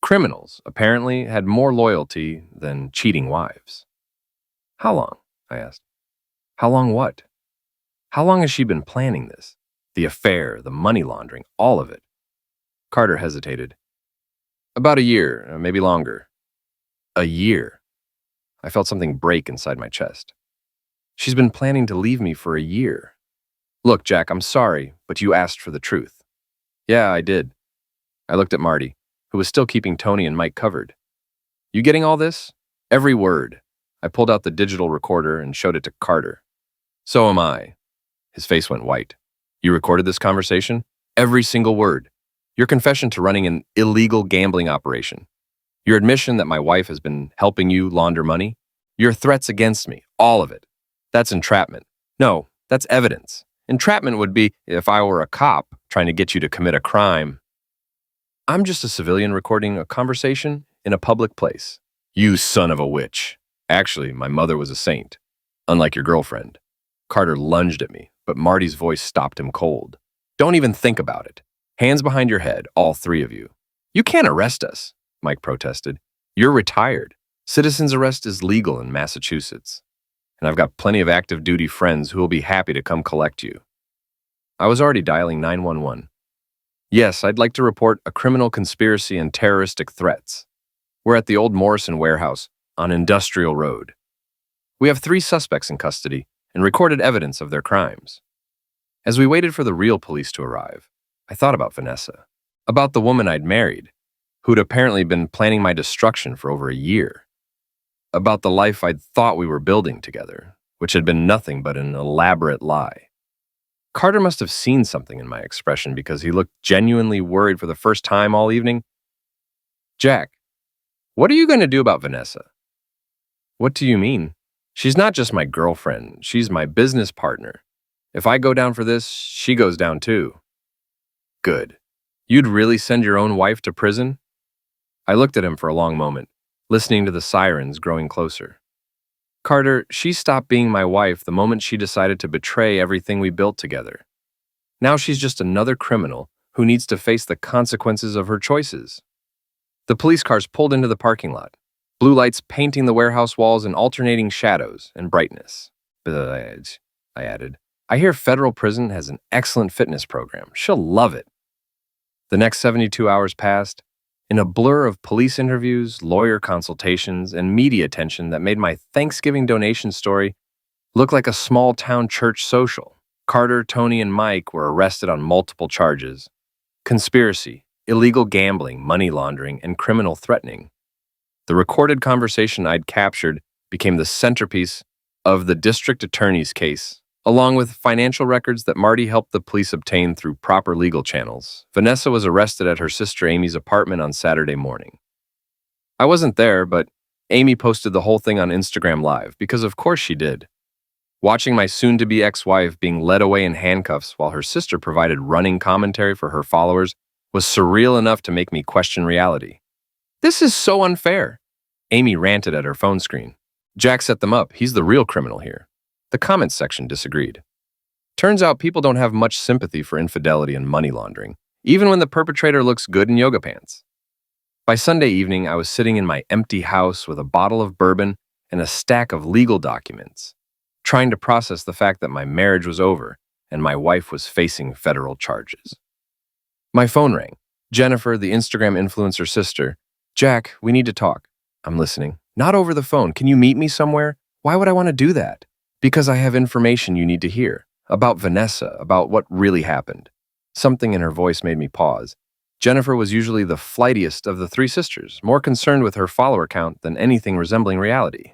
Criminals, apparently, had more loyalty than cheating wives. How long? I asked. How long what? How long has she been planning this? The affair, the money laundering, all of it. Carter hesitated. About a year, maybe longer. A year. I felt something break inside my chest. She's been planning to leave me for a year. Look, Jack, I'm sorry, but you asked for the truth. Yeah, I did. I looked at Marty, who was still keeping Tony and Mike covered. You getting all this? Every word. I pulled out the digital recorder and showed it to Carter. So am I. His face went white. You recorded this conversation? Every single word. Your confession to running an illegal gambling operation. Your admission that my wife has been helping you launder money. Your threats against me. All of it. That's entrapment. No, that's evidence. Entrapment would be if I were a cop trying to get you to commit a crime. I'm just a civilian recording a conversation in a public place. You son of a witch. Actually, my mother was a saint. Unlike your girlfriend. Carter lunged at me, but Marty's voice stopped him cold. Don't even think about it. Hands behind your head, all three of you. You can't arrest us, Mike protested. You're retired. Citizen's arrest is legal in Massachusetts. And I've got plenty of active duty friends who will be happy to come collect you. I was already dialing 911. Yes, I'd like to report a criminal conspiracy and terroristic threats. We're at the old Morrison warehouse on Industrial Road. We have 3 suspects in custody and recorded evidence of their crimes. As we waited for the real police to arrive, I thought about Vanessa, about the woman I'd married, who'd apparently been planning my destruction for over a year, about the life I'd thought we were building together, which had been nothing but an elaborate lie. Carter must have seen something in my expression because he looked genuinely worried for the first time all evening. Jack, what are you going to do about Vanessa? What do you mean? She's not just my girlfriend, she's my business partner. If I go down for this, she goes down too. Good. You'd really send your own wife to prison? I looked at him for a long moment, listening to the sirens growing closer. Carter, she stopped being my wife the moment she decided to betray everything we built together. Now she's just another criminal who needs to face the consequences of her choices. The police cars pulled into the parking lot, blue lights painting the warehouse walls in alternating shadows and brightness. Besides, I added, I hear federal prison has an excellent fitness program. She'll love it. The next 72 hours passed in a blur of police interviews, lawyer consultations, and media attention that made my Thanksgiving donation story look like a small-town church social. Carter, Tony, and Mike were arrested on multiple charges: conspiracy, illegal gambling, money laundering, and criminal threatening. The recorded conversation I'd captured became the centerpiece of the district attorney's case, along with financial records that Marty helped the police obtain through proper legal channels. Vanessa was arrested at her sister Amy's apartment on Saturday morning. I wasn't there, but Amy posted the whole thing on Instagram Live, because of course she did. Watching my soon-to-be ex-wife being led away in handcuffs while her sister provided running commentary for her followers was surreal enough to make me question reality. "This is so unfair," Amy ranted at her phone screen. "Jack set them up. He's the real criminal here." The comments section disagreed. Turns out people don't have much sympathy for infidelity and money laundering, even when the perpetrator looks good in yoga pants. By Sunday evening, I was sitting in my empty house with a bottle of bourbon and a stack of legal documents, trying to process the fact that my marriage was over and my wife was facing federal charges. My phone rang. Jennifer, the Instagram influencer sister. "Jack, we need to talk." "I'm listening." "Not over the phone. Can you meet me somewhere?" "Why would I want to do that?" "Because I have information you need to hear. About Vanessa, about what really happened." Something in her voice made me pause. Jennifer was usually the flightiest of the three sisters, more concerned with her follower count than anything resembling reality.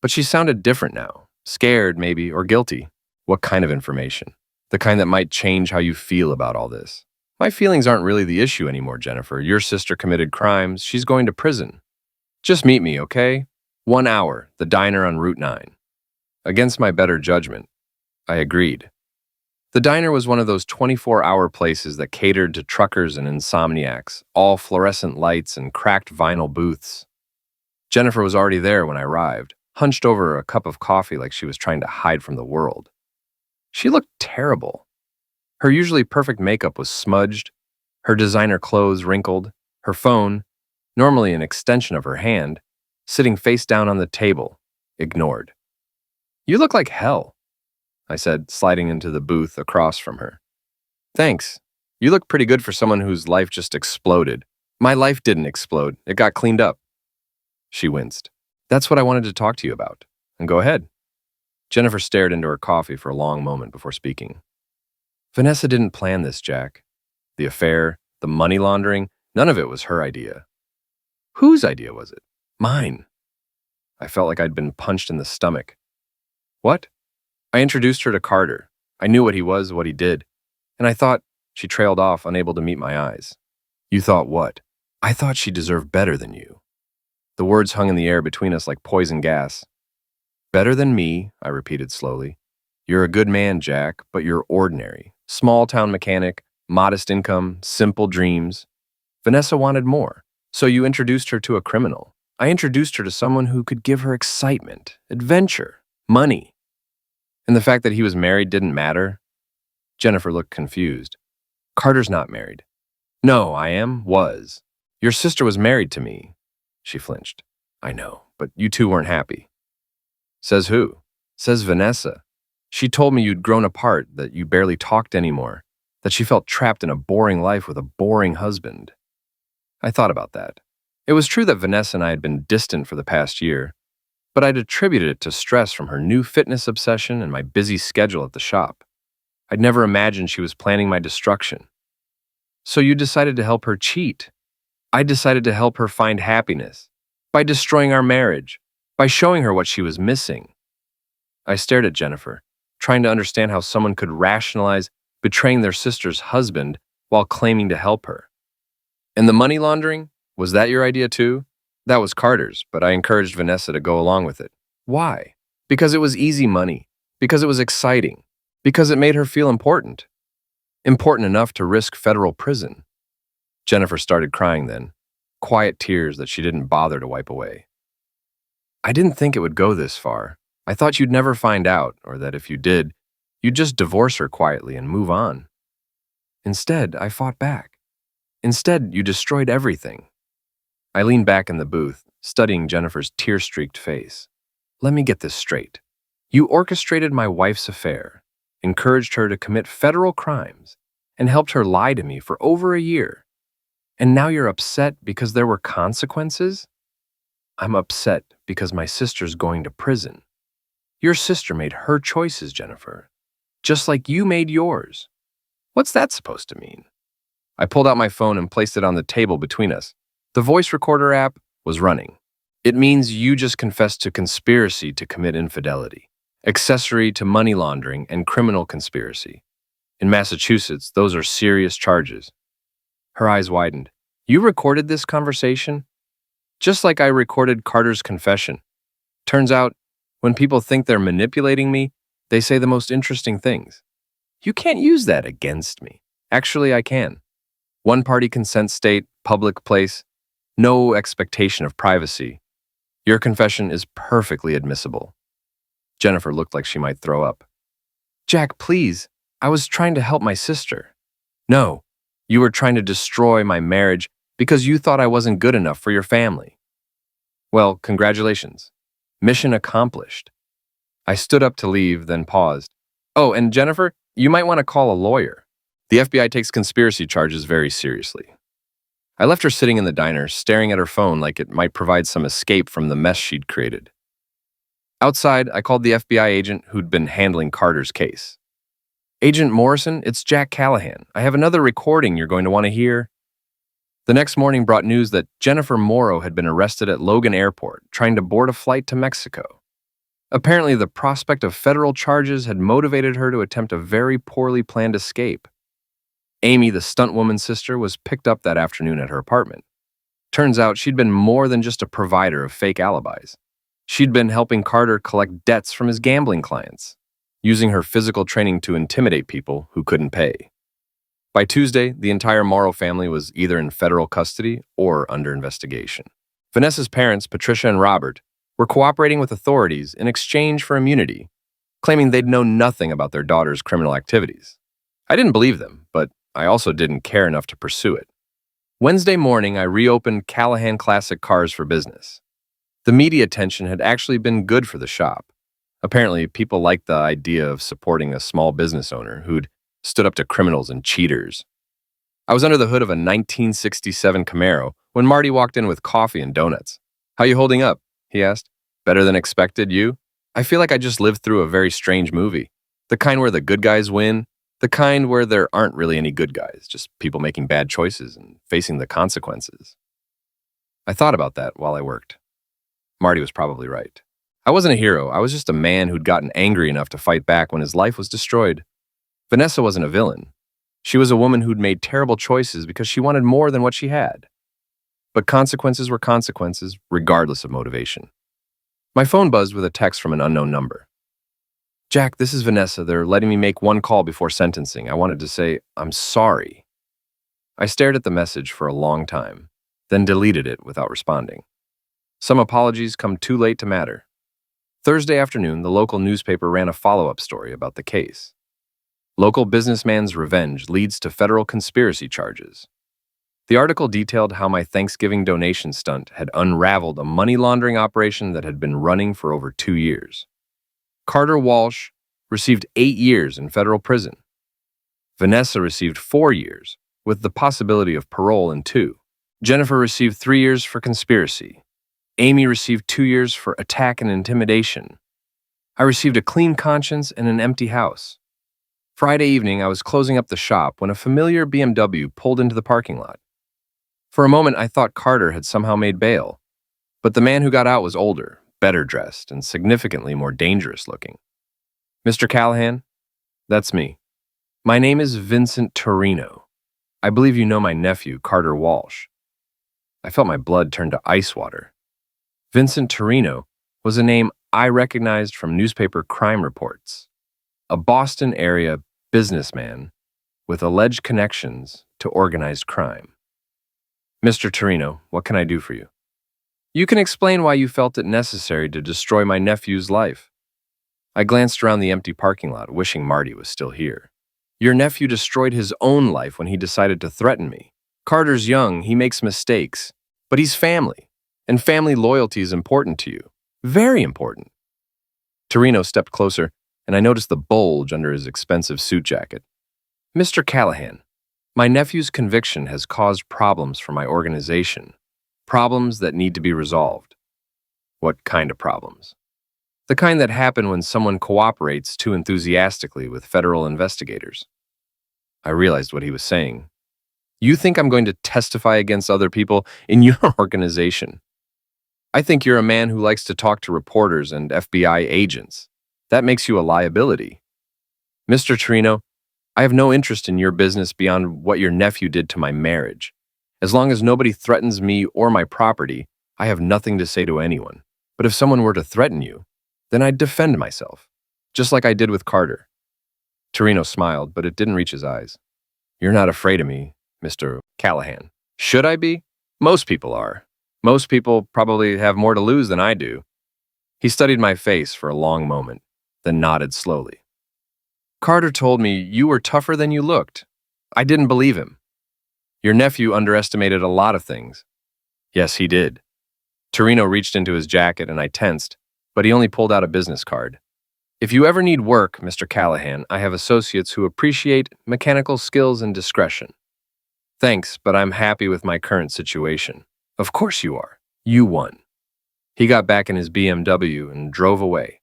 But she sounded different now. Scared, maybe, or guilty. "What kind of information?" "The kind that might change how you feel about all this." "My feelings aren't really the issue anymore, Jennifer. Your sister committed crimes. She's going to prison. Just meet me, okay? 1 hour, the diner on Route 9. Against my better judgment, I agreed. The diner was one of those 24-hour places that catered to truckers and insomniacs, all fluorescent lights and cracked vinyl booths. Jennifer was already there when I arrived, hunched over a cup of coffee like she was trying to hide from the world. She looked terrible. Her usually perfect makeup was smudged, her designer clothes wrinkled, her phone, normally an extension of her hand, sitting face down on the table, ignored. "You look like hell," I said, sliding into the booth across from her. "Thanks. You look pretty good for someone whose life just exploded." "My life didn't explode. It got cleaned up." She winced. "That's what I wanted to talk to you about." "And go ahead." Jennifer stared into her coffee for a long moment before speaking. "Vanessa didn't plan this, Jack. The affair, the money laundering, none of it was her idea." "Whose idea was it?" "Mine." I felt like I'd been punched in the stomach. "What?" "I introduced her to Carter. I knew what he was, what he did. And I thought," she trailed off, unable to meet my eyes. "You thought what?" "I thought she deserved better than you." The words hung in the air between us like poison gas. "Better than me," I repeated slowly. "You're a good man, Jack, but you're ordinary. Small-town mechanic, modest income, simple dreams. Vanessa wanted more, so you introduced her to a criminal. I introduced her to someone who could give her excitement, adventure, money. And the fact that he was married didn't matter?" Jennifer looked confused. "Carter's not married." "No, I am, was. Your sister was married to me." She flinched. "I know, but you two weren't happy." "Says who?" "Says Vanessa. She told me you'd grown apart, that you barely talked anymore, that she felt trapped in a boring life with a boring husband." I thought about that. It was true that Vanessa and I had been distant for the past year, but I'd attributed it to stress from her new fitness obsession and my busy schedule at the shop. I'd never imagined she was planning my destruction. "So you decided to help her cheat." "I decided to help her find happiness by destroying our marriage, by showing her what she was missing." I stared at Jennifer, trying to understand how someone could rationalize betraying their sister's husband while claiming to help her. "And the money laundering? Was that your idea too?" "That was Carter's, but I encouraged Vanessa to go along with it." "Why?" "Because it was easy money, because it was exciting, because it made her feel important. Important enough to risk federal prison." Jennifer started crying then, quiet tears that she didn't bother to wipe away. "I didn't think it would go this far. I thought you'd never find out, or that if you did, you'd just divorce her quietly and move on. Instead, I fought back. Instead, you destroyed everything." I leaned back in the booth, studying Jennifer's tear-streaked face. "Let me get this straight. You orchestrated my wife's affair, encouraged her to commit federal crimes, and helped her lie to me for over a year. And now you're upset because there were consequences? I'm upset because my sister's going to prison. Your sister made her choices, Jennifer, just like you made yours. What's that supposed to mean? I pulled out my phone and placed it on the table between us. The voice recorder app was running. It means you just confessed to conspiracy to commit infidelity, accessory to money laundering, and criminal conspiracy. In Massachusetts, those are serious charges. Her eyes widened. You recorded this conversation? Just like I recorded Carter's confession. Turns out, when people think they're manipulating me, they say the most interesting things. You can't use that against me. Actually, I can. One-party consent state, public place, no expectation of privacy. Your confession is perfectly admissible. Jennifer looked like she might throw up. Jack, please. I was trying to help my sister. No, you were trying to destroy my marriage because you thought I wasn't good enough for your family. Well, congratulations. Mission accomplished. I stood up to leave, then paused. Oh, and Jennifer, you might want to call a lawyer. The FBI takes conspiracy charges very seriously. I left her sitting in the diner, staring at her phone like it might provide some escape from the mess she'd created. Outside, I called the FBI agent who'd been handling Carter's case. Agent Morrison, it's Jack Callahan. I have another recording you're going to want to hear. The next morning brought news that Jennifer Morrow had been arrested at Logan Airport, trying to board a flight to Mexico. Apparently, the prospect of federal charges had motivated her to attempt a very poorly planned escape. Amy, the stunt woman's sister, was picked up that afternoon at her apartment. Turns out she'd been more than just a provider of fake alibis. She'd been helping Carter collect debts from his gambling clients, using her physical training to intimidate people who couldn't pay. By Tuesday, the entire Morrow family was either in federal custody or under investigation. Vanessa's parents, Patricia and Robert, were cooperating with authorities in exchange for immunity, claiming they'd known nothing about their daughter's criminal activities. I didn't believe them, but I also didn't care enough to pursue it. Wednesday morning, I reopened Callahan Classic Cars for Business. The media attention had actually been good for the shop. Apparently, people liked the idea of supporting a small business owner who'd stood up to criminals and cheaters. I was under the hood of a 1967 Camaro when Marty walked in with coffee and donuts. How you holding up? He asked. Better than expected, you? I feel like I just lived through a very strange movie. The kind where the good guys win, the kind where there aren't really any good guys, just people making bad choices and facing the consequences. I thought about that while I worked. Marty was probably right. I wasn't a hero. I was just a man who'd gotten angry enough to fight back when his life was destroyed. Vanessa wasn't a villain. She was a woman who'd made terrible choices because she wanted more than what she had. But consequences were consequences, regardless of motivation. My phone buzzed with a text from an unknown number. Jack, this is Vanessa. They're letting me make one call before sentencing. I wanted to say, I'm sorry. I stared at the message for a long time, then deleted it without responding. Some apologies come too late to matter. Thursday afternoon, the local newspaper ran a follow-up story about the case. Local businessman's revenge leads to federal conspiracy charges. The article detailed how my Thanksgiving donation stunt had unraveled a money laundering operation that had been running for over 2 years. Carter Walsh received 8 years in federal prison. Vanessa received 4 years, with the possibility of parole in 2. Jennifer received 3 years for conspiracy. Amy received 2 years for attack and intimidation. I received a clean conscience and an empty house. Friday evening, I was closing up the shop when a familiar BMW pulled into the parking lot. For a moment, I thought Carter had somehow made bail, but the man who got out was older, better dressed, and significantly more dangerous looking. Mr. Callahan? That's me. My name is Vincent Torino. I believe you know my nephew, Carter Walsh. I felt my blood turn to ice water. Vincent Torino was a name I recognized from newspaper crime reports. A Boston area businessman with alleged connections to organized crime. Mr. Torino, what can I do for you? You can explain why you felt it necessary to destroy my nephew's life. I glanced around the empty parking lot, wishing Marty was still here. Your nephew destroyed his own life when he decided to threaten me. Carter's young, he makes mistakes, but he's family, and family loyalty is important to you. Very important. Torino stepped closer, and I noticed the bulge under his expensive suit jacket. Mr. Callahan, My nephew's conviction has caused problems for my organization, problems that need to be resolved. What kind of problems? The kind that happen when someone cooperates too enthusiastically with federal investigators. I realized what he was saying. You think I'm going to testify against other people in your organization? I think you're a man who likes to talk to reporters and FBI agents. That makes you a liability. Mr. Torino, I have no interest in your business beyond what your nephew did to my marriage. As long as nobody threatens me or my property, I have nothing to say to anyone. But if someone were to threaten you, then I'd defend myself, just like I did with Carter. Torino smiled, but it didn't reach his eyes. You're not afraid of me, Mr. Callahan. Should I be? Most people are. Most people probably have more to lose than I do. He studied my face for a long moment, then nodded slowly. Carter told me you were tougher than you looked. I didn't believe him. Your nephew underestimated a lot of things. Yes, he did. Torino reached into his jacket and I tensed, but he only pulled out a business card. If you ever need work, Mr. Callahan, I have associates who appreciate mechanical skills and discretion. Thanks, but I'm happy with my current situation. Of course you are. You won. He got back in his BMW and drove away,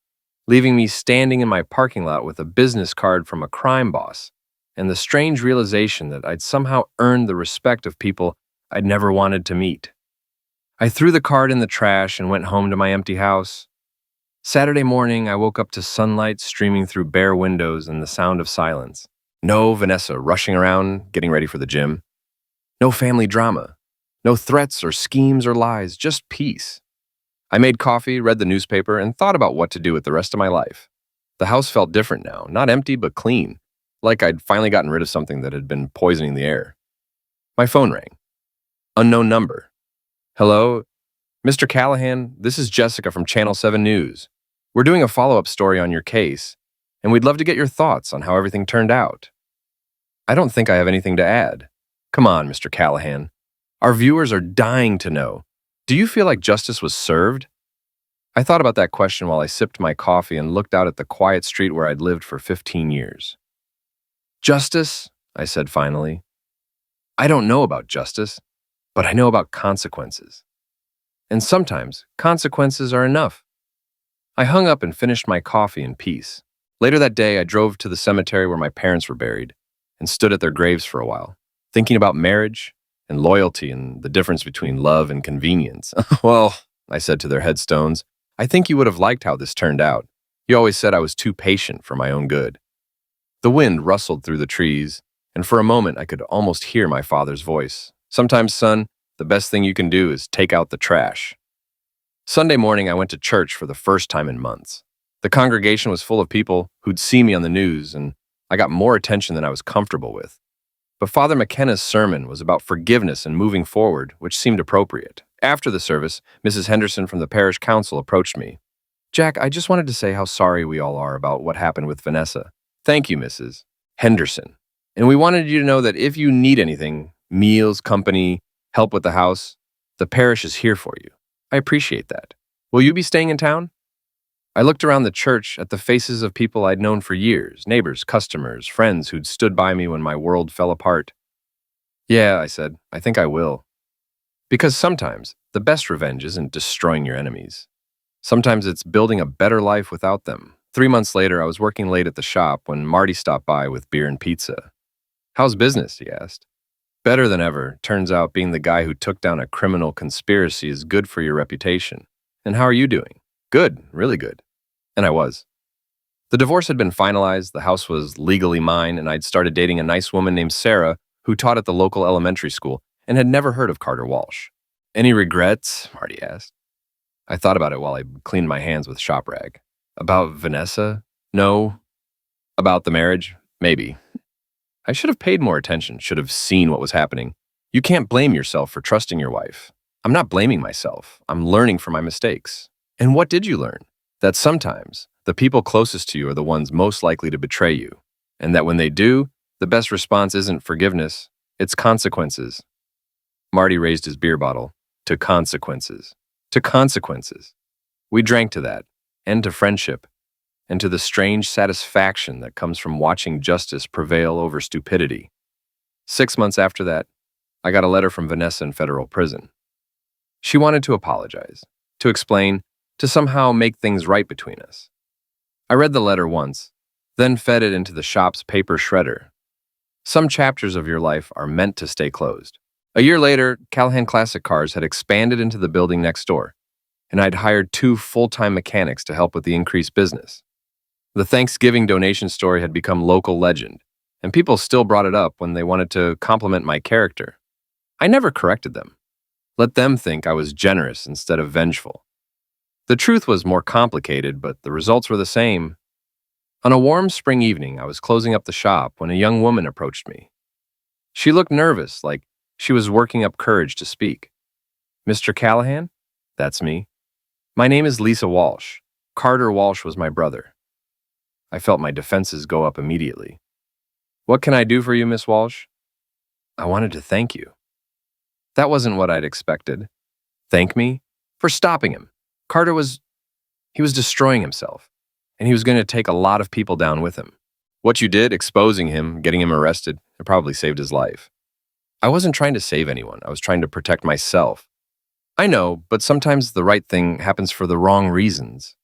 leaving me standing in my parking lot with a business card from a crime boss and the strange realization that I'd somehow earned the respect of people I'd never wanted to meet. I threw the card in the trash and went home to my empty house. Saturday morning, I woke up to sunlight streaming through bare windows and the sound of silence. No Vanessa rushing around, getting ready for the gym. No family drama. No threats or schemes or lies, just peace. I made coffee, read the newspaper, and thought about what to do with the rest of my life. The house felt different now, not empty but clean, like I'd finally gotten rid of something that had been poisoning the air. My phone rang. Unknown number. Hello? Mr. Callahan, this is Jessica from Channel 7 News. We're doing a follow-up story on your case, and we'd love to get your thoughts on how everything turned out. I don't think I have anything to add. Come on, Mr. Callahan. Our viewers are dying to know. Do you feel like justice was served? I thought about that question while I sipped my coffee and looked out at the quiet street where I'd lived for 15 years. Justice, I said finally. I don't know about justice, but I know about consequences. And sometimes consequences are enough. I hung up and finished my coffee in peace. Later that day, I drove to the cemetery where my parents were buried and stood at their graves for a while, thinking about marriage and loyalty and the difference between love and convenience. Well, I said to their headstones, I think you would have liked how this turned out. You always said I was too patient for my own good. The wind rustled through the trees, and for a moment I could almost hear my father's voice. Sometimes, son, the best thing you can do is take out the trash. Sunday morning, I went to church for the first time in months. The congregation was full of people who'd seen me on the news, and I got more attention than I was comfortable with. But Father McKenna's sermon was about forgiveness and moving forward, which seemed appropriate. After the service, Mrs. Henderson from the parish council approached me. Jack, I just wanted to say how sorry we all are about what happened with Vanessa. Thank you, Mrs. Henderson. And we wanted you to know that if you need anything, meals, company, help with the house, the parish is here for you. I appreciate that. Will you be staying in town? I looked around the church at the faces of people I'd known for years, neighbors, customers, friends who'd stood by me when my world fell apart. Yeah, I said, I think I will. Because sometimes the best revenge isn't destroying your enemies. Sometimes it's building a better life without them. 3 months later, I was working late at the shop when Marty stopped by with beer and pizza. How's business, he asked. Better than ever. Turns out being the guy who took down a criminal conspiracy is good for your reputation. And how are you doing? Good, really good. And I was. The divorce had been finalized, the house was legally mine, and I'd started dating a nice woman named Sarah who taught at the local elementary school and had never heard of Carter Walsh. Any regrets? Marty asked. I thought about it while I cleaned my hands with shop rag. About Vanessa? No. About the marriage? Maybe. I should have paid more attention, should have seen what was happening. You can't blame yourself for trusting your wife. I'm not blaming myself. I'm learning from my mistakes. And what did you learn? That sometimes the people closest to you are the ones most likely to betray you, and that when they do, the best response isn't forgiveness, it's consequences. Marty raised his beer bottle. To consequences. To consequences. We drank to that, and to friendship, and to the strange satisfaction that comes from watching justice prevail over stupidity. 6 months after that, I got a letter from Vanessa in federal prison. She wanted to apologize, to explain, to somehow make things right between us. I read the letter once, then fed it into the shop's paper shredder. Some chapters of your life are meant to stay closed. A year later, Callahan Classic Cars had expanded into the building next door, and I'd hired 2 full-time mechanics to help with the increased business. The Thanksgiving donation story had become local legend, and people still brought it up when they wanted to compliment my character. I never corrected them. Let them think I was generous instead of vengeful. The truth was more complicated, but the results were the same. On a warm spring evening, I was closing up the shop when a young woman approached me. She looked nervous, like she was working up courage to speak. "Mr. Callahan?" "That's me." "My name is Lisa Walsh. Carter Walsh was my brother." I felt my defenses go up immediately. "What can I do for you, Miss Walsh?" "I wanted to thank you." That wasn't what I'd expected. Thank me? For stopping him. He was destroying himself, and he was going to take a lot of people down with him. What you did, exposing him, getting him arrested, it probably saved his life. I wasn't trying to save anyone. I was trying to protect myself. I know, but sometimes the right thing happens for the wrong reasons.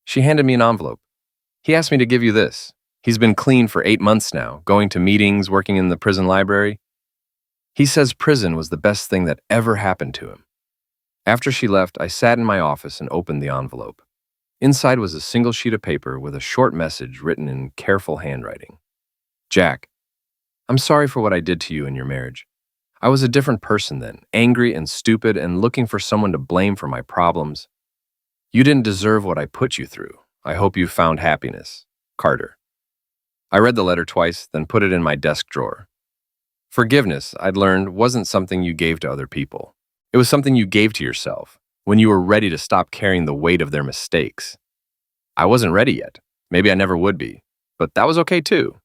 She handed me an envelope. "He asked me to give you this. He's been clean for 8 months now, going to meetings, working in the prison library. He says prison was the best thing that ever happened to him." After she left, I sat in my office and opened the envelope. Inside was a single sheet of paper with a short message written in careful handwriting. "Jack, I'm sorry for what I did to you in your marriage. I was a different person then, angry and stupid and looking for someone to blame for my problems. You didn't deserve what I put you through. I hope you found happiness. Carter." I read the letter twice, then put it in my desk drawer. Forgiveness, I'd learned, wasn't something you gave to other people. It was something you gave to yourself when you were ready to stop carrying the weight of their mistakes. I wasn't ready yet. Maybe I never would be, but that was okay too.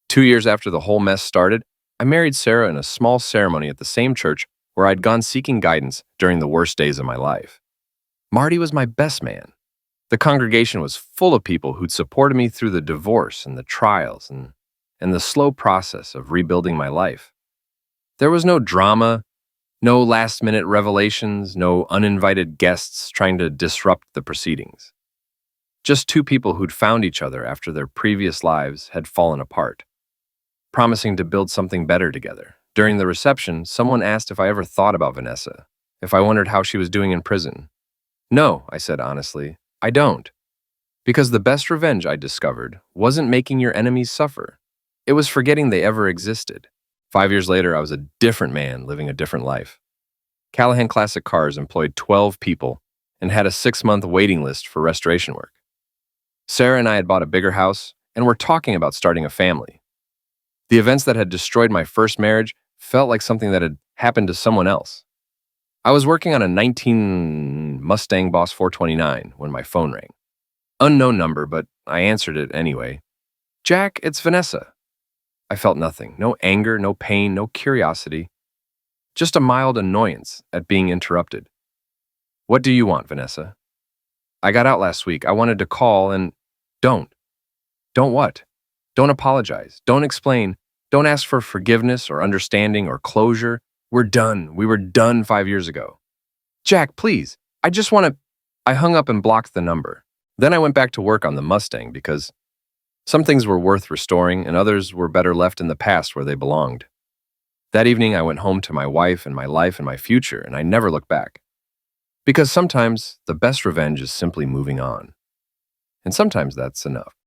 2 years after the whole mess started, I married Sarah in a small ceremony at the same church where I'd gone seeking guidance during the worst days of my life. Marty was my best man. The congregation was full of people who'd supported me through the divorce and the trials and the slow process of rebuilding my life. There was no drama, no last-minute revelations, no uninvited guests trying to disrupt the proceedings. Just 2 people who'd found each other after their previous lives had fallen apart, promising to build something better together. During the reception, someone asked if I ever thought about Vanessa, if I wondered how she was doing in prison. "No," I said honestly, "I don't." Because the best revenge, I discovered, wasn't making your enemies suffer. It was forgetting they ever existed. 5 years later, I was a different man living a different life. Callahan Classic Cars employed 12 people and had a 6-month waiting list for restoration work. Sarah and I had bought a bigger house and were talking about starting a family. The events that had destroyed my first marriage felt like something that had happened to someone else. I was working on a 19 Mustang Boss 429 when my phone rang. Unknown number, but I answered it anyway. "Jack, it's Vanessa." I felt nothing. No anger, no pain, no curiosity. Just a mild annoyance at being interrupted. "What do you want, Vanessa?" "I got out last week. I wanted to call and..." "Don't. Don't what? Don't apologize. Don't explain. Don't ask for forgiveness or understanding or closure. We're done. We were done 5 years ago." "Jack, please. I just want to..." I hung up and blocked the number. Then I went back to work on the Mustang because some things were worth restoring and others were better left in the past where they belonged. That evening, I went home to my wife and my life and my future, and I never looked back. Because sometimes the best revenge is simply moving on. And sometimes that's enough.